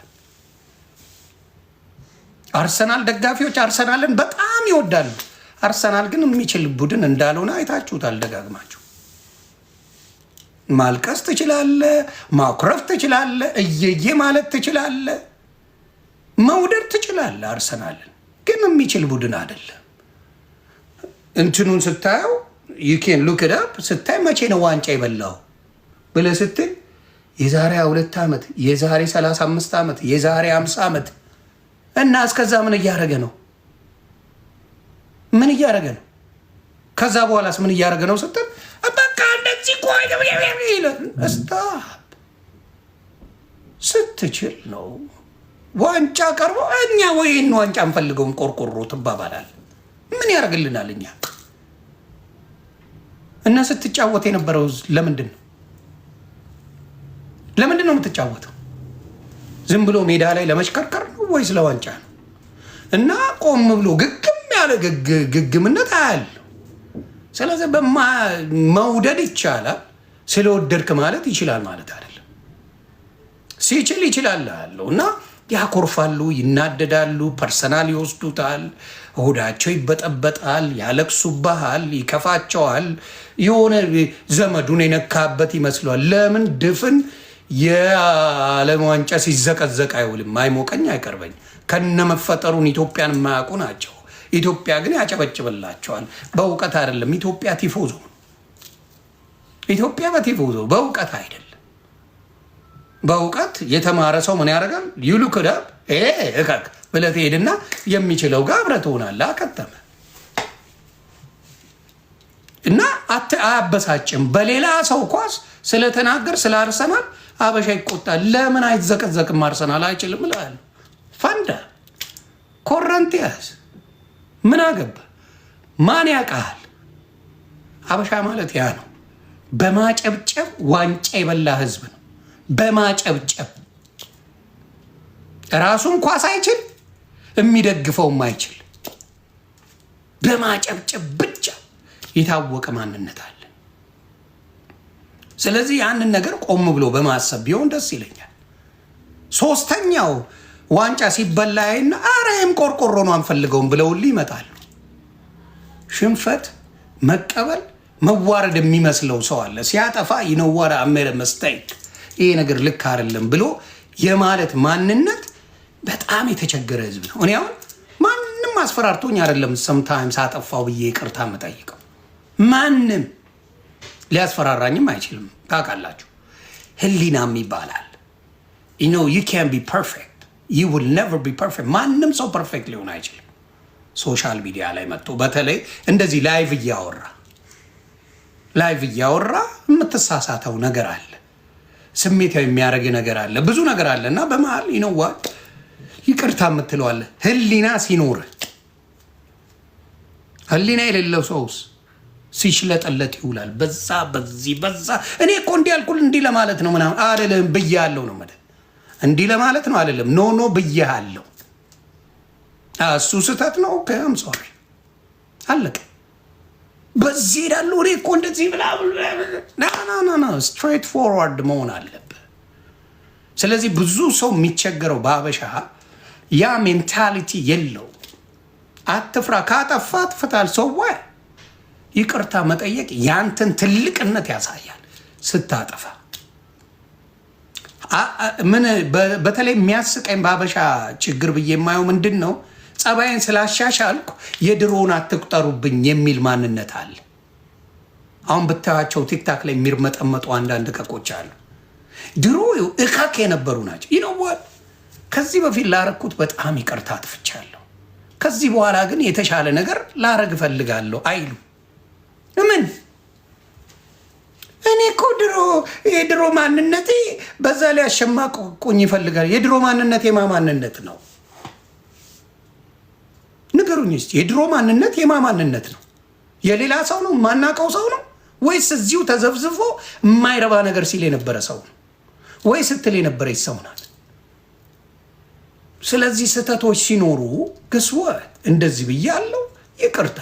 አርሰናል ደጋፊዎች አርሰናልን በጣም ይወዳሉ። አርሰናል ግን የሚችል ቡድን እንዳልሆነ አይታችሁታል ደጋግማችሁ። ማልቀስ ትችላለ፣ ማኩረፍ ትችላለ፣ እየዬ ማለት ትችላለ፣ መውደድ ትችላለ። አርሰናልን ግን የሚችል ቡድን አይደለም። እንትኑን ስታየው ዩኬን ሉክዳፕ ስታይ መቼ ነው ዋንጫ የበላው ብለህ ስትል የዛሬ 2 ዓመት፣ የዛሬ 35 ዓመት፣ የዛሬ 50 ዓመት እና እስከዛ ምን እያደረገ ነው? ምን እያደረገ ነው? ከዛ በኋላስ ምን እያደረገ ነው ስትል በቃ እንደዚህ ስታፕ ስትችል ነው ዋንጫ ቀርቦ እኛ ወይን ዋንጫ እንፈልገውም ቆርቆሮ ትባባላል። ምን ያደርግልናል? እኛ እና ስትጫወት የነበረው ለምንድን ነው? ለምንድን ነው የምትጫወተው? ዝም ብሎ ሜዳ ላይ ለመሽከርከር ነው ወይስ ለዋንጫ ነው? እና ቆም ብሎ ግግም ያለ ግግምነት አያለው። ስለዚህ መውደድ ይቻላል። ስለወደድክ ማለት ይችላል ማለት አይደለም። ሲችል ይችላል አለው እና ያኮርፋሉ፣ ይናደዳሉ፣ ፐርሰናል ይወስዱታል፣ ሆዳቸው ይበጠበጣል፣ ያለቅሱባሃል፣ ይከፋቸዋል። የሆነ ዘመዱን የነካበት ይመስለዋል። ለምን ድፍን የዓለም ዋንጫ ሲዘቀዘቅ አይውልም። አይሞቀኝ አይቀርበኝ። ከነመፈጠሩን ኢትዮጵያን የማያውቁ ናቸው። ኢትዮጵያ ግን ያጨበጭብላቸዋል። በእውቀት አይደለም። ኢትዮጵያ ቲፎዞ፣ ኢትዮጵያ በቲፎዞ በእውቀት አይደለም። በእውቀት የተማረ ሰው ምን ያደርጋል? ይሉክዳ እከክ ብለህ ትሄድና የሚችለው ጋር አብረህ ትሆናለህ። አከተመ እና አያበሳጭም። በሌላ ሰው ኳስ ስለተናገር ስለ አርሰናል አበሻ ይቆጣል። ለምን አይዘቀዘቅም? አርሰናል አይችልም እላለሁ። ፈንዳ ኮረንቲያስ ምን አገባ? ማን ያውቃል? አበሻ ማለት ያ ነው። በማጨብጨብ ዋንጫ የበላ ህዝብ ነው። በማጨብጨብ ራሱን ኳስ አይችል፣ የሚደግፈውም አይችል፣ በማጨብጨብ ብቻ የታወቀ ማንነት አለ። ስለዚህ ያንን ነገር ቆም ብሎ በማሰብ ቢሆን ደስ ይለኛል። ሶስተኛው ዋንጫ ሲበላይና አረም ቆርቆሮ ነው አንፈልገውም ብለውልኝ ይመጣሉ። ሽንፈት መቀበል መዋረድ የሚመስለው ሰው አለ። ሲያጠፋ ይነዋራ አሜረ መስታይክ ይሄ ነገር ልክ አይደለም ብሎ የማለት ማንነት በጣም የተቸገረ ህዝብ ነው። እኔ አሁን ማንም አስፈራርቶኝ አይደለም ሰምታይምስ አጠፋው ብዬ ይቅርታ መጠይቀው። ማንም ሊያስፈራራኝም አይችልም። ታውቃላችሁ፣ ህሊናም ይባላል። you know you can't be perfect, you will never be perfect። ማንም ሰው ፐርፌክት ሊሆን አይችልም። ሶሻል ሚዲያ ላይ መጥቶ በተለይ እንደዚህ ላይቭ እያወራ የምትሳሳተው ነገር አለ፣ ስሜታዊ የሚያደርግ ነገር አለ፣ ብዙ ነገር አለ እና በመሀል ይነዋል ይቅርታ የምትለዋለ። ህሊና ሲኖር ህሊና የሌለው ሰውስ ሲሽለጠለጥ ይውላል። በዛ በዚህ በዛ እኔ እኮ እንዲህ ያልኩል እንዲህ ለማለት ነው ምናምን አይደለም ብያለሁ ነው ማለት እንዲህ ለማለት ነው አይደለም። ኖ ብያለሁ፣ እሱ ስህተት ነው። ኦኬ አም ሶሪ አለቀ። በዚህ ዳሉ እኔ እኮ እንደዚህ ብላ ና ስትሬት ፎርዋርድ መሆን አለብህ። ስለዚህ ብዙ ሰው የሚቸገረው በአበሻ ያ ሜንታሊቲ የለው። አትፍራ፣ ካጠፋ ትፈታል። ሰው ይቅርታ መጠየቅ ያንተን ትልቅነት ያሳያል። ስታጠፋ ምን በተለይ የሚያስቀኝ በአበሻ ችግር ብዬ የማየው ምንድን ነው? ጸባይን ስላሻሻልኩ የድሮውን አትቁጠሩብኝ የሚል ማንነት አለ። አሁን ብታያቸው ቲክታክ ላይ የሚርመጠመጡ አንዳንድ እከኮች አሉ። ድሮ እካክ የነበሩ ናቸው። ይነወት ከዚህ በፊት ላረኩት በጣም ይቅርታ አጥፍቻለሁ፣ ከዚህ በኋላ ግን የተሻለ ነገር ላረግ እፈልጋለሁ አይሉ ምን እኔ እኮ የድሮ ማንነቴ በዛ ላይ አሸማቆኝ ይፈልጋል። የድሮ ማንነት የማማንነት ነው? ንገሩኝ እስቲ። የድሮ ማንነት የማማንነት ነው? የሌላ ሰው ነው? ማናቀው ሰው ነው? ወይስ እዚሁ ተዘብዝፎ የማይረባ ነገር ሲል የነበረ ሰው ነው? ወይ ስትል የነበረች ሰው ናት? ስለዚህ ስህተቶች ሲኖሩ ግስወት እንደዚህ ብያለሁ ይቅርታ።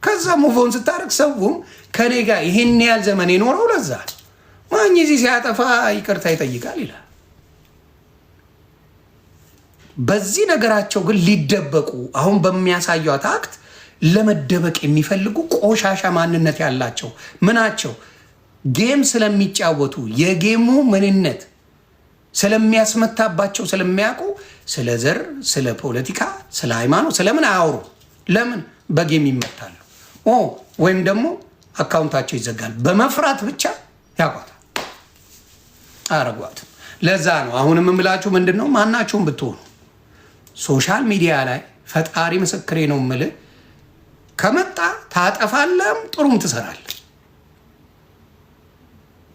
ከዛ ሙቮን ስታደርግ ሰውም ከኔ ጋር ይሄን ያህል ዘመን የኖረው ለዛ ማኝ እዚህ ሲያጠፋ ይቅርታ ይጠይቃል ይላል። በዚህ ነገራቸው ግን ሊደበቁ አሁን በሚያሳዩት አክት ለመደበቅ የሚፈልጉ ቆሻሻ ማንነት ያላቸው ምናቸው? ጌም ስለሚጫወቱ የጌሙ ምንነት ስለሚያስመታባቸው ስለሚያውቁ ስለ ዘር፣ ስለ ፖለቲካ፣ ስለ ሃይማኖት ስለምን አያወሩ? ለምን? በጌም ይመታሉ። ወይም ደግሞ አካውንታቸው ይዘጋል። በመፍራት ብቻ ያቋታል፣ አያረጓትም። ለዛ ነው አሁንም የምላችሁ ምንድን ነው፣ ማናችሁም ብትሆኑ ሶሻል ሚዲያ ላይ ፈጣሪ ምስክሬ ነው የምልህ፣ ከመጣ ታጠፋለህም ጥሩም ትሰራለህ፣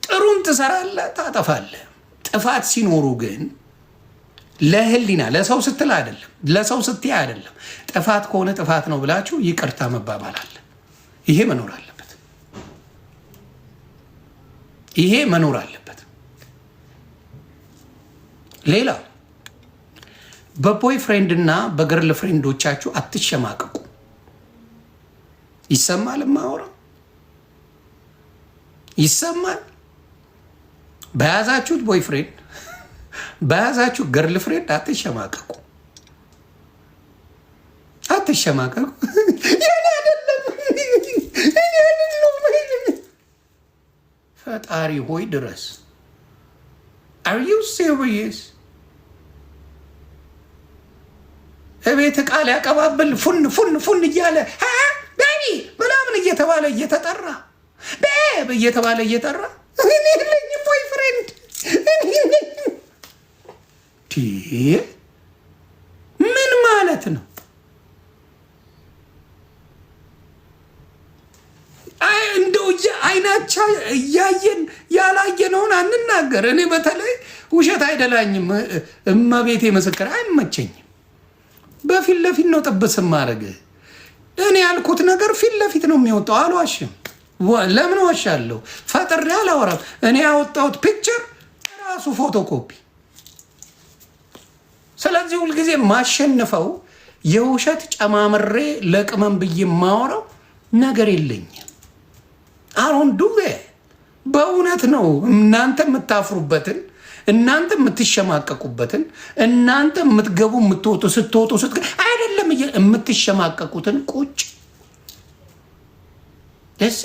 ጥሩም ትሰራለህ፣ ታጠፋለህ። ጥፋት ሲኖሩ ግን ለህሊና ለሰው ስትል አይደለም፣ ለሰው ስትይ አይደለም። ጥፋት ከሆነ ጥፋት ነው ብላችሁ ይቅርታ መባባል አለ። ይሄ መኖር አለበት። ይሄ መኖር አለበት። ሌላው በቦይ ፍሬንድ እና በገርል ፍሬንዶቻችሁ አትሸማቀቁ። ይሰማል፣ ማወራው ይሰማል። በያዛችሁት ቦይ ፍሬንድ በያዛችሁ ገርል ፍሬንድ አትሸማቀቁ፣ አትሸማቀቁ። የኔ አይደለም እኔ አይደለም። ፈጣሪ ሆይ ድረስ። Are you serious? እቤት ቃል ያቀባብል ፉን ፉን ፉን እያለ ቤቢ ምናምን እየተባለ እየተጠራ ቤብ እየተባለ እየጠራ እኔ የለኝም ቦይ ፍሬንድ እኔ ምን ማለት ነው? እንደው አይናቻ እያየን ያላየነውን አንናገር። እኔ በተለይ ውሸት አይደላኝም፣ እመቤቴ ምስክር አይመቸኝም። በፊት ለፊት ነው ጥብስ ማድረግ። እኔ ያልኩት ነገር ፊት ለፊት ነው የሚወጣው። አልዋሽም። ለምን ዋሻለሁ? ፈጥሬ አላወራም። እኔ ያወጣሁት ፒክቸር ራሱ ፎቶኮፒ። ስለዚህ ሁልጊዜ ማሸንፈው የውሸት ጨማምሬ ለቅመም ብዬ የማወራው ነገር የለኝም። አሁን ዱቤ በእውነት ነው እናንተ የምታፍሩበትን፣ እናንተ የምትሸማቀቁበትን፣ እናንተ የምትገቡ የምትወጡ ስትወጡ አይደለም የምትሸማቀቁትን ቁጭ እዛ።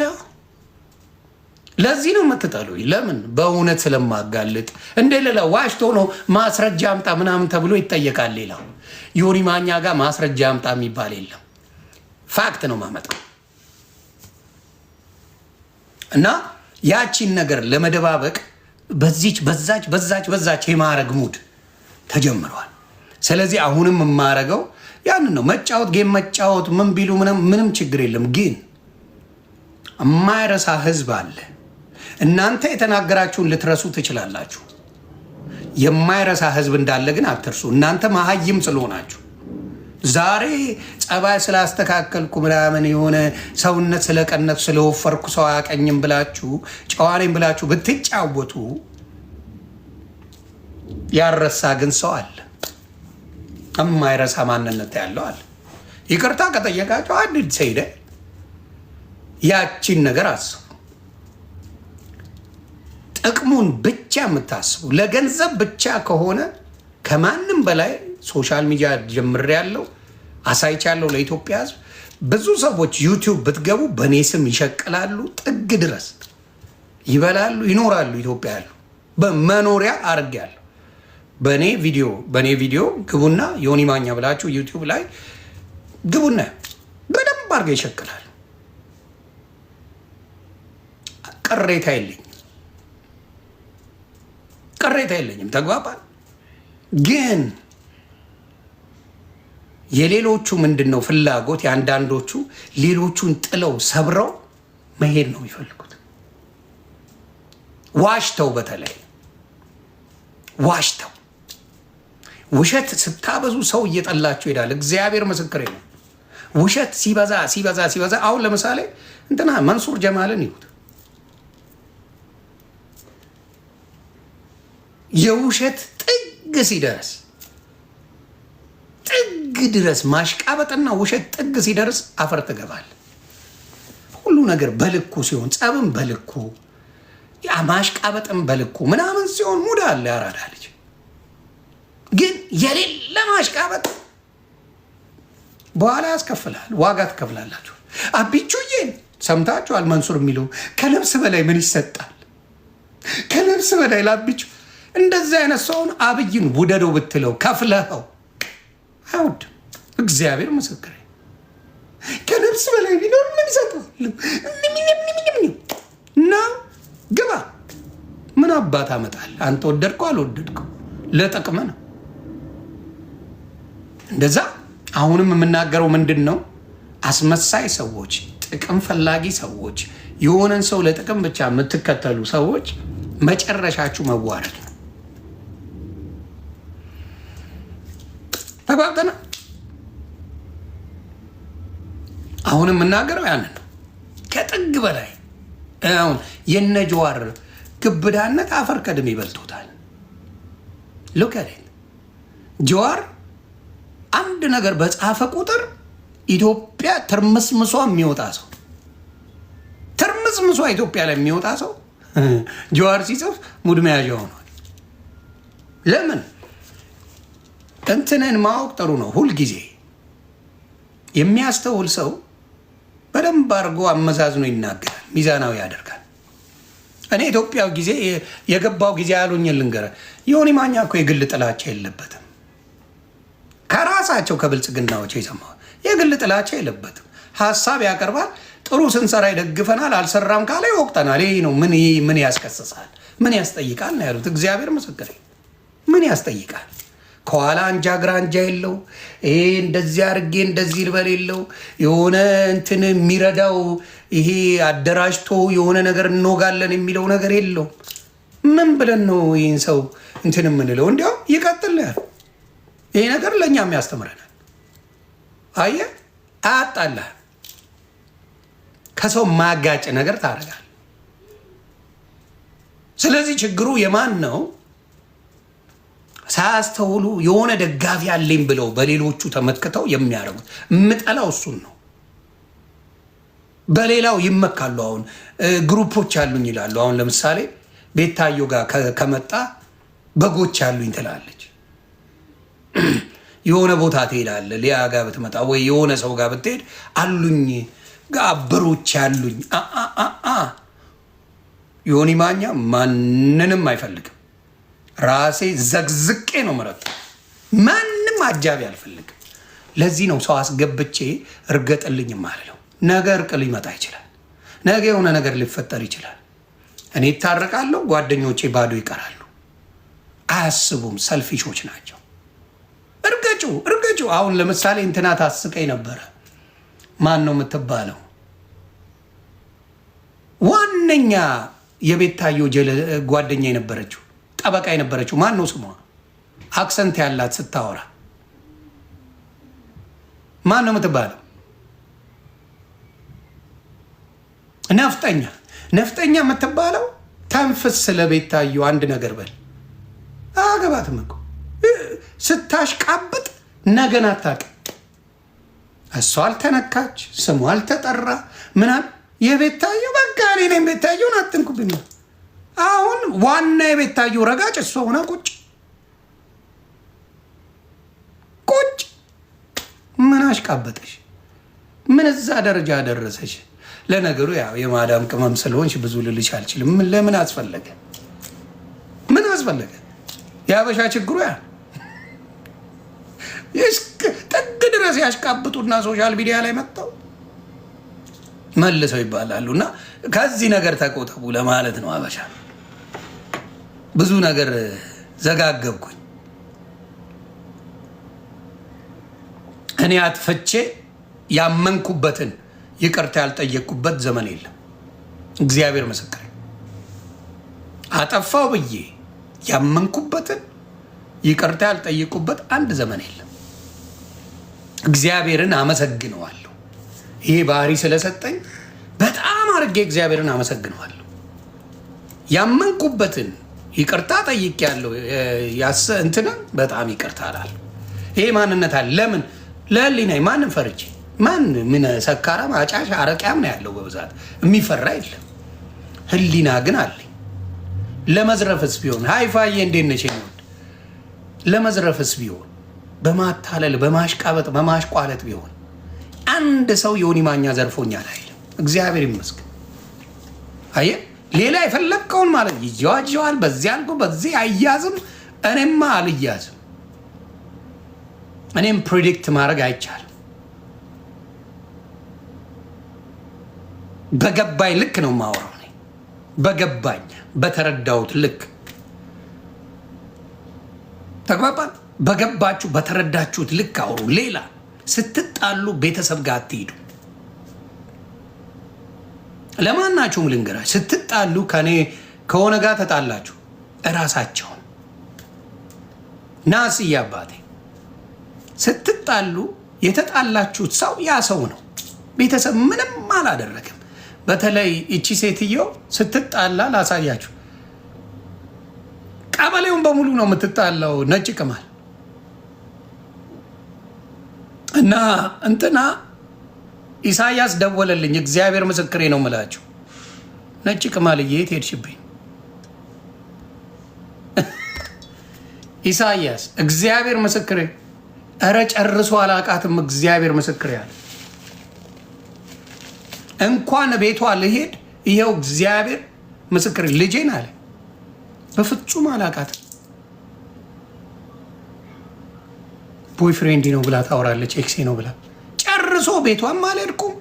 ለዚህ ነው የምትጠሉኝ። ለምን? በእውነት ስለማጋልጥ። እንደ ሌላ ዋሽቶ ነው ማስረጃ አምጣ ምናምን ተብሎ ይጠየቃል። ሌላው ዮኒ ማኛ ጋር ማስረጃ አምጣ የሚባል የለም። ፋክት ነው ማመጣው። እና ያቺን ነገር ለመደባበቅ በዛች የማረግ ሙድ ተጀምሯል። ስለዚህ አሁንም የማረገው ያንን ነው። መጫወት ጌም መጫወት ምን ቢሉ ምንም ችግር የለም። ግን የማይረሳ ህዝብ አለ። እናንተ የተናገራችሁን ልትረሱ ትችላላችሁ። የማይረሳ ህዝብ እንዳለ ግን አትርሱ። እናንተ መሀይም ስለሆናችሁ ዛሬ ጸባይ ስላስተካከልኩ ምናምን የሆነ ሰውነት ስለቀነሱ ስለወፈርኩ ሰው አያቀኝም ብላችሁ ጨዋኔም ብላችሁ ብትጫወቱ ያረሳ ግን ሰው አለ። የማይረሳ ማንነት ያለው አለ። ይቅርታ ከጠየቃችሁ አንድ ሰይደ ያቺን ነገር አስቡ። ጥቅሙን ብቻ የምታስቡ ለገንዘብ ብቻ ከሆነ ከማንም በላይ ሶሻል ሚዲያ ጀምሬያለሁ፣ አሳይቻለሁ ለኢትዮጵያ ህዝብ። ብዙ ሰዎች ዩቲዩብ ብትገቡ በእኔ ስም ይሸቅላሉ፣ ጥግ ድረስ ይበላሉ፣ ይኖራሉ። ኢትዮጵያ ያሉ በመኖሪያ አድርጌያለሁ። በእኔ ቪዲዮ ግቡና ዮኒ ማኛ ብላችሁ ዩቲዩብ ላይ ግቡና በደንብ አድርገ ይሸክላል። ቅሬታ የለኝም። ተግባባል። ግን የሌሎቹ ምንድን ነው ፍላጎት? የአንዳንዶቹ ሌሎቹን ጥለው ሰብረው መሄድ ነው የሚፈልጉት። ዋሽተው፣ በተለይ ዋሽተው ውሸት ስታበዙ ሰው እየጠላችሁ ይሄዳል። እግዚአብሔር ምስክሬ ነው። ውሸት ሲበዛ ሲበዛ ሲበዛ አሁን ለምሳሌ እንትና መንሱር ጀማልን ይሁት የውሸት ጥግ ሲደርስ ጥግ ድረስ ማሽቃበጥና ውሸት ጥግ ሲደርስ አፈር ትገባል። ሁሉ ነገር በልኩ ሲሆን ጸብም በልኩ ማሽቃበጥም በልኩ ምናምን ሲሆን ሙዳ አለ ያራዳ ልጅ። ግን የሌለ ማሽቃበጥ በኋላ ያስከፍላል። ዋጋ ትከፍላላችሁ። አቢቹዬን ሰምታችኋል። መንሱር የሚለው ከነፍስ በላይ ምን ይሰጣል? ከነፍስ በላይ ለአቢቹ እንደዚህ አይነት ሰውን አብይን ውደደው ብትለው ከፍለኸው አይወድም። እግዚአብሔር ምስክሬ። ከነፍስ በላይ ቢኖር ምን ይሰጣል? እና ግባ። ምን አባት አመጣል? አንተ ወደድከው አልወደድከው ለጥቅም ነው። እንደዛ አሁንም የምናገረው ምንድን ነው? አስመሳይ ሰዎች፣ ጥቅም ፈላጊ ሰዎች፣ የሆነን ሰው ለጥቅም ብቻ የምትከተሉ ሰዎች መጨረሻችሁ መዋረድ ነው። ተግባብተና አሁንም የምናገረው ያንን ነው። ከጥግ በላይ አሁን የነ ጀዋር ግብዳነት አፈር ከድሜ ይበልጦታል። ሉከሬ ጀዋር አንድ ነገር በጻፈ ቁጥር ኢትዮጵያ ትርምስምሷ የሚወጣ ሰው፣ ትርምስምሷ ኢትዮጵያ ላይ የሚወጣ ሰው ጀዋር ሲጽፍ ሙድ መያዣ ሆኗል። ለምን? እንትንን ማወቅ ጥሩ ነው። ሁልጊዜ የሚያስተውል ሰው በደንብ አድርጎ አመዛዝኖ ይናገራል፣ ሚዛናዊ ያደርጋል። እኔ ኢትዮጵያው ጊዜ የገባው ጊዜ ያሉኝ ልንገረ ዮኒ ማኛ እኮ የግል ጥላቻ የለበትም። ከራሳቸው ከብልጽግናዎች የሰማው የግል ጥላቻ የለበትም። ሀሳብ ያቀርባል። ጥሩ ስንሰራ ይደግፈናል፣ አልሰራም ካለ ይወቅጠናል። ይሄ ነው ምን ያስከስሳል? ምን ያስጠይቃል ነው ያሉት። እግዚአብሔር ምስክሬ። ምን ያስጠይቃል? ከኋላ አንጃ ግራ አንጃ የለው። ይሄ እንደዚህ አድርጌ እንደዚህ ልበል የለው። የሆነ እንትን የሚረዳው ይሄ አደራጅቶ የሆነ ነገር እንወጋለን የሚለው ነገር የለው። ምን ብለን ነው ይህን ሰው እንትን የምንለው? እንዲያው ይቀጥል ያል ይሄ ነገር ለእኛም ያስተምረናል። አየህ፣ አያጣላህ። ከሰው ማጋጭ ነገር ታደርጋል። ስለዚህ ችግሩ የማን ነው? ሳያስተውሉ የሆነ ደጋፊ አለኝ ብለው በሌሎቹ ተመክተው የሚያደርጉት። የምጠላው እሱን ነው። በሌላው ይመካሉ። አሁን ግሩፖች አሉኝ ይላሉ። አሁን ለምሳሌ ቤታዮ ጋር ከመጣ በጎች አሉኝ ትላለች። የሆነ ቦታ ትሄዳለህ፣ ሊያ ጋር ብትመጣ ወይ የሆነ ሰው ጋር ብትሄድ አሉኝ ጋበሮች አሉኝ። ዮኒ ማኛ ማንንም አይፈልግም። ራሴ ዘግዝቄ ነው መረጥ። ማንም አጃቢ አልፈልግም። ለዚህ ነው ሰው አስገብቼ እርገጥልኝ ማለለው። ነገ እርቅ ሊመጣ ይችላል። ነገ የሆነ ነገር ሊፈጠር ይችላል። እኔ ይታረቃለሁ፣ ጓደኞቼ ባዶ ይቀራሉ። አያስቡም። ሰልፊሾች ናቸው። እርገጩ። አሁን ለምሳሌ እንትና ታስቀኝ ነበረ። ማን ነው የምትባለው? ዋነኛ የቤታዮ ጓደኛ የነበረችው ጠበቃ የነበረችው ማን ነው ስሟ? አክሰንት ያላት ስታወራ ማን ነው የምትባለው? ነፍጠኛ የምትባለው ተንፍስ። ስለ ቤታዮ አንድ ነገር በል። አገባትም እኮ ስታሽቃብጥ ነገን አታውቅም። እሷ አልተነካች፣ ስሟ አልተጠራ ምናምን። የቤታዮ በቃ እኔ ነኝ ቤታዮን አትንኩብኝ። አሁን ዋና የቤታዮ ረጋጭ እሷ ሆና ቁጭ። ምን አሽቃበጠሽ? ምን እዛ ደረጃ ደረሰሽ? ለነገሩ ያው የማዳም ቅመም ስለሆንሽ ብዙ ልልሽ አልችልም። ለምን አስፈለገ? ምን አስፈለገ? የሀበሻ ችግሩ ያ ጥግ ድረስ ያሽቃብጡና ሶሻል ሚዲያ ላይ መጥተው መልሰው ይባላሉ። እና ከዚህ ነገር ተቆጠቡ ለማለት ነው። ሀበሻ ብዙ ነገር ዘጋገብኩኝ። እኔ አጥፍቼ ያመንኩበትን ይቅርታ ያልጠየቅኩበት ዘመን የለም። እግዚአብሔር ምስክር። አጠፋው ብዬ ያመንኩበትን ይቅርታ ያልጠየቅኩበት አንድ ዘመን የለም። እግዚአብሔርን አመሰግነዋለሁ። ይሄ ባህሪ ስለሰጠኝ በጣም አድርጌ እግዚአብሔርን አመሰግነዋለሁ። ያመንኩበትን ይቅርታ ጠይቄያለሁ። እንትና በጣም ይቅርታ አላለሁ። ይሄ ማንነት አለ። ለምን ለህሊናዬ ማንም ፈርቼ ምን ሰካራም አጫሽ አረቂያም ነው ያለው በብዛት የሚፈራ የለም። ህሊና ግን አለኝ። ለመዝረፍስ ቢሆን ሃይፋዬ እንዴት ነሽ? ለመዝረፍስ ቢሆን በማታለል በማሽቃበጥ በማሽቋለጥ ቢሆን አንድ ሰው ዮኒ ማኛ ዘርፎኛል አይልም። እግዚአብሔር ይመስገን። አየህ ሌላ የፈለግከውን ማለት ይጀዋጀዋል። በዚህ አልኩ በዚህ አያዝም። እኔማ አልያዝም። እኔም ፕሬዲክት ማድረግ አይቻልም። በገባኝ ልክ ነው የማወራው። በገባኝ በተረዳሁት ልክ ተግባባን። በገባችሁ በተረዳችሁት ልክ አውሩ። ሌላ ስትጣሉ ቤተሰብ ጋር አትሄዱ። ለማናችሁም ልንገራችሁ፣ ስትጣሉ ከሆነ ጋር ተጣላችሁ እራሳቸውን ናስ እያባቴ ስትጣሉ የተጣላችሁት ሰው ያ ሰው ነው። ቤተሰብ ምንም አላደረግም። በተለይ እቺ ሴትዮ ስትጣላ ላሳያችሁ፣ ቀበሌውን በሙሉ ነው የምትጣላው። ነጭ ቅማል እና እንትና ኢሳያስ ደወለልኝ። እግዚአብሔር ምስክሬ ነው የምላችሁ። ነጭ ቅማልዬ የት ሄድሽብኝ? ኢሳያስ እግዚአብሔር ምስክሬ፣ እረ ጨርሶ አላቃትም። እግዚአብሔር ምስክሬ ያለ እንኳን ቤቷ ልሄድ ይኸው እግዚአብሔር ምስክሬ ልጄን አለ በፍጹም አላቃትም። ቦይፍሬንድ ነው ብላ ታወራለች። ኤክሴ ነው ብላ ጨርሶ ቤቷም አልሄድኩም።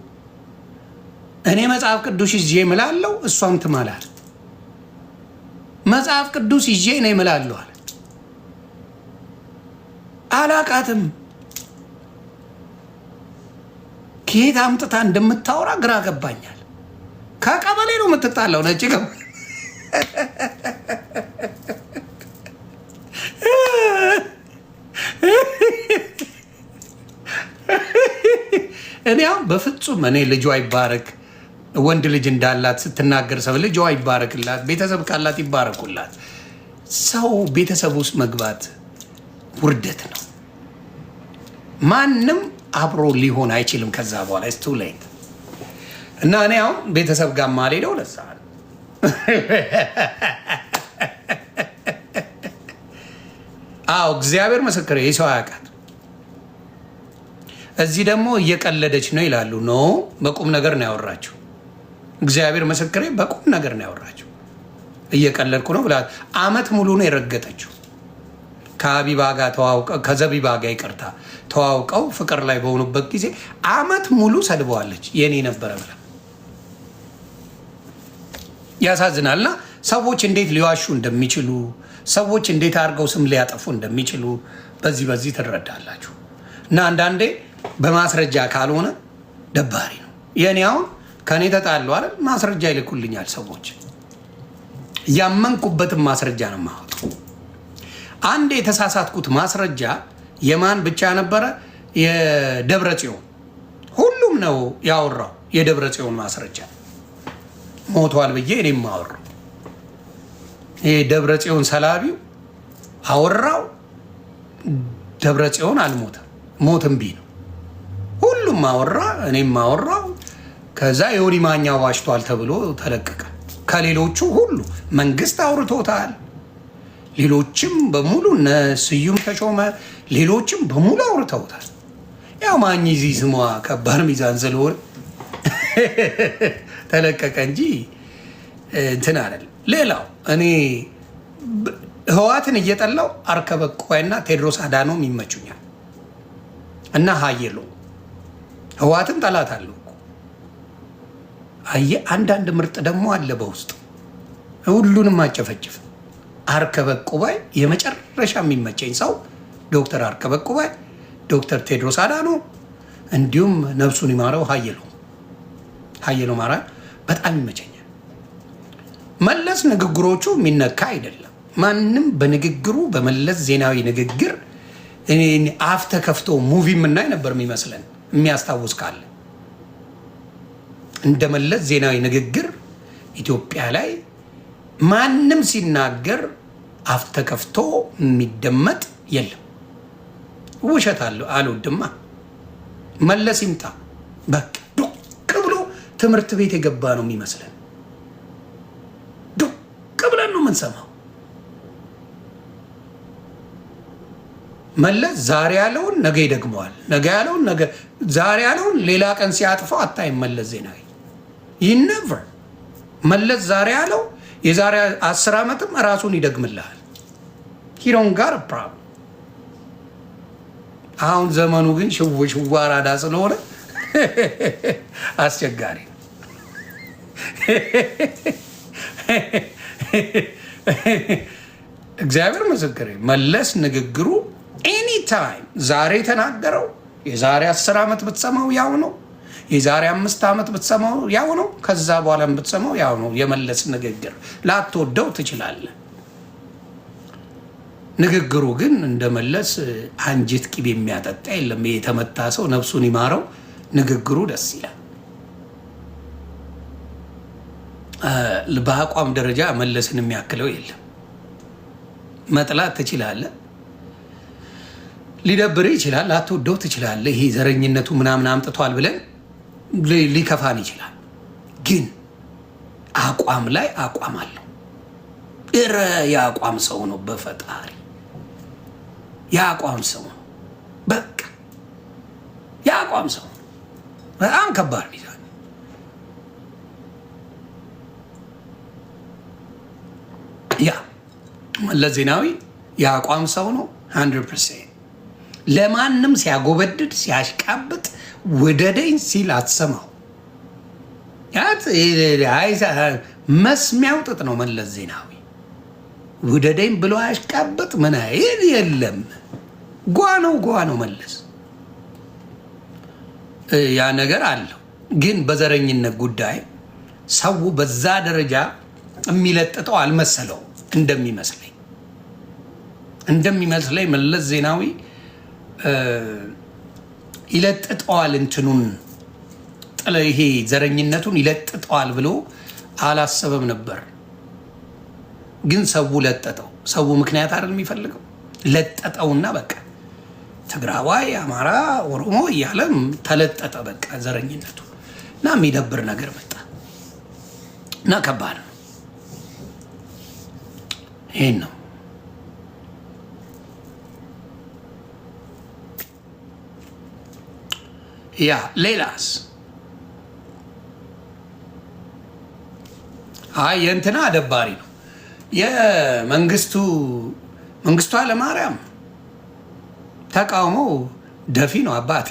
እኔ መጽሐፍ ቅዱስ ይዤ እምላለው፣ እሷም ትማላል። መጽሐፍ ቅዱስ ይዤ ነው እምላለው አለ። አላቃትም። ከየት አምጥታ እንደምታወራ ግራ ገባኛል። ከቀበሌ ነው የምትጣላው። ነጭ ቀበሌ እኔ አሁን በፍጹም እኔ ልጇ ይባረክ፣ ወንድ ልጅ እንዳላት ስትናገር ሰው ልጇ ይባረክላት፣ ቤተሰብ ካላት ይባረኩላት። ሰው ቤተሰብ ውስጥ መግባት ውርደት ነው። ማንም አብሮ ሊሆን አይችልም ከዛ በኋላ ስ ቱ ሌት እና እኔ አሁን ቤተሰብ ጋር ማልሄደው ለዛ አዎ እግዚአብሔር ምስክር የሰው አያውቃት። እዚህ ደግሞ እየቀለደች ነው ይላሉ። ኖ በቁም ነገር ነው ያወራችው። እግዚአብሔር ምስክሬ በቁም ነገር ነው ያወራችው። እየቀለድኩ ነው ብላ አመት ሙሉ ነው የረገጠችው። ከአቢባ ጋር ተዋውቀው ከዘቢባ ጋር ይቅርታ ተዋውቀው ፍቅር ላይ በሆኑበት ጊዜ አመት ሙሉ ሰድበዋለች። የኔ ነበረ ብላ ያሳዝናልና ሰዎች እንዴት ሊዋሹ እንደሚችሉ ሰዎች እንዴት አድርገው ስም ሊያጠፉ እንደሚችሉ በዚህ ትረዳላችሁ። እና አንዳንዴ በማስረጃ ካልሆነ ደባሪ ነው። የኔ አሁን ከኔ ተጣሉ አይደል ማስረጃ ይልኩልኛል ሰዎች። ያመንኩበትን ማስረጃ ነው የማወጣው። አንድ የተሳሳትኩት ማስረጃ የማን ብቻ ነበረ? የደብረ ጽዮን። ሁሉም ነው ያወራው የደብረ ጽዮን ማስረጃ ሞቷል ብዬ እኔም አወራው። ይሄ ደብረ ጽዮን ሰላቢው አወራው። ደብረ ጽዮን አልሞተም፣ ሞትም ቢ ነው። ሁሉም አወራ፣ እኔም አወራው። ከዛ ዮኒ ማኛ ዋሽቷል ተብሎ ተለቀቀ። ከሌሎቹ ሁሉ መንግስት አውርቶታል። ሌሎችም በሙሉ እነ ስዩም ተሾመ ሌሎችም በሙሉ አውርተውታል። ያው ማኝ ዚ ስሟ ከባድ ሚዛን ስለሆነ ተለቀቀ እንጂ እንትን አይደል። ሌላው እኔ ህወሓትን እየጠላው አርከበ ዕቁባይና ቴዎድሮስ አዳኖም ይመቹኛል እና ሀየሎ ህወሓትን ጠላት አለው እኮ አንዳንድ ምርጥ ደግሞ አለ በውስጥ ሁሉንም አጨፈጭፍ። አርከበ ዕቁባይ የመጨረሻ የሚመቸኝ ሰው ዶክተር አርከበ ዕቁባይ፣ ዶክተር ቴዎድሮስ አዳኖ እንዲሁም ነፍሱን ይማረው ሀየሎ ማራ በጣም ይመቸኛል። መለስ ንግግሮቹ የሚነካ አይደለም። ማንም በንግግሩ በመለስ ዜናዊ ንግግር አፍ ተከፍቶ ሙቪ የምናይ ነበር የሚመስለን። የሚያስታውስ ካለ እንደ መለስ ዜናዊ ንግግር ኢትዮጵያ ላይ ማንም ሲናገር አፍ ተከፍቶ የሚደመጥ የለም። ውሸት አልወድማ። መለስ ይምጣ በቃ ዱቅ ብሎ ትምህርት ቤት የገባ ነው የሚመስለን። ዱቅ ብለን ነው የምንሰማው። መለስ ዛሬ ያለውን ነገ ይደግመዋል። ነገ ያለውን ዛሬ ያለውን ሌላ ቀን ሲያጥፈው አታይም። መለስ ዜናዊ ይነቨር መለስ ዛሬ ያለው የዛሬ 10 ዓመትም ራሱን ይደግምልሃል። ሂሮን ጋር ፕሮብለም። አሁን ዘመኑ ግን ሽው አራዳ ስለሆነ አስቸጋሪ ነው። እግዚአብሔር ምስክሬ መለስ ንግግሩ ኤኒታይም ዛሬ ተናገረው የዛሬ 10 ዓመት ብትሰማው ያው ነው። የዛሬ 5 ዓመት ብትሰማው ያው ነው። ከዛ በኋላም ብትሰማው ያው ነው። የመለስ ንግግር ላትወደው ትችላለህ። ንግግሩ ግን እንደመለስ አንጀት ቂቤ የሚያጠጣ የለም። የተመታ ሰው ነፍሱን ይማረው። ንግግሩ ደስ ይላል። በአቋም ደረጃ መለስን የሚያክለው የለም። መጥላት ትችላለህ፣ ሊደብር ይችላል፣ ላትወደው ትችላለህ። ይሄ ዘረኝነቱ ምናምን አምጥቷል ብለን ሊከፋን ይችላል። ግን አቋም ላይ አቋም አለው። የአቋም ሰው ነው። በፈጣሪ የአቋም ሰው ነው። በቃ የአቋም ሰው ነው። በጣም ከባድ ሚዛን። ያ መለስ ዜናዊ የአቋም ሰው ነው 100%። ለማንም ሲያጎበድድ ሲያሽቃብጥ ውደደኝ ሲል አትሰማው። መስሚያው ጥጥ ነው መለስ ዜናዊ። ውደደኝ ብሎ አያሽቃብጥ ምን አይል የለም። ጓ ነው መለስ። ያ ነገር አለው። ግን በዘረኝነት ጉዳይ ሰው በዛ ደረጃ የሚለጥጠው አልመሰለው። እንደሚመስለኝ መለስ ዜናዊ ይለጥጠዋል፣ እንትኑን ይሄ ዘረኝነቱን ይለጥጠዋል ብሎ አላሰበም ነበር። ግን ሰው ለጠጠው። ሰው ምክንያት አይደል የሚፈልገው፣ ለጠጠውና በቃ ትግራዋይ፣ አማራ፣ ኦሮሞ እያለም ተለጠጠ በቃ ዘረኝነቱ እና የሚደብር ነገር መጣ እና ከባድ ነው። ይሄን ነው ያ። ሌላስ የእንትና አደባሪ ነው የመንግስቱ ኃይለማርያም ተቃውሞ ደፊ ነው አባት።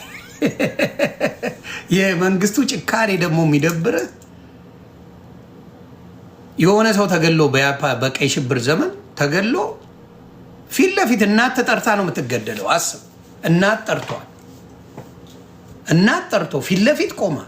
የመንግስቱ ጭካኔ ደግሞ የሚደብር የሆነ ሰው ተገሎ በቀይ ሽብር ዘመን ተገሎ ፊት ለፊት እናት ተጠርታ ነው የምትገደለው። አስብ፣ እናት ጠርቶ ፊት ለፊት ቆማ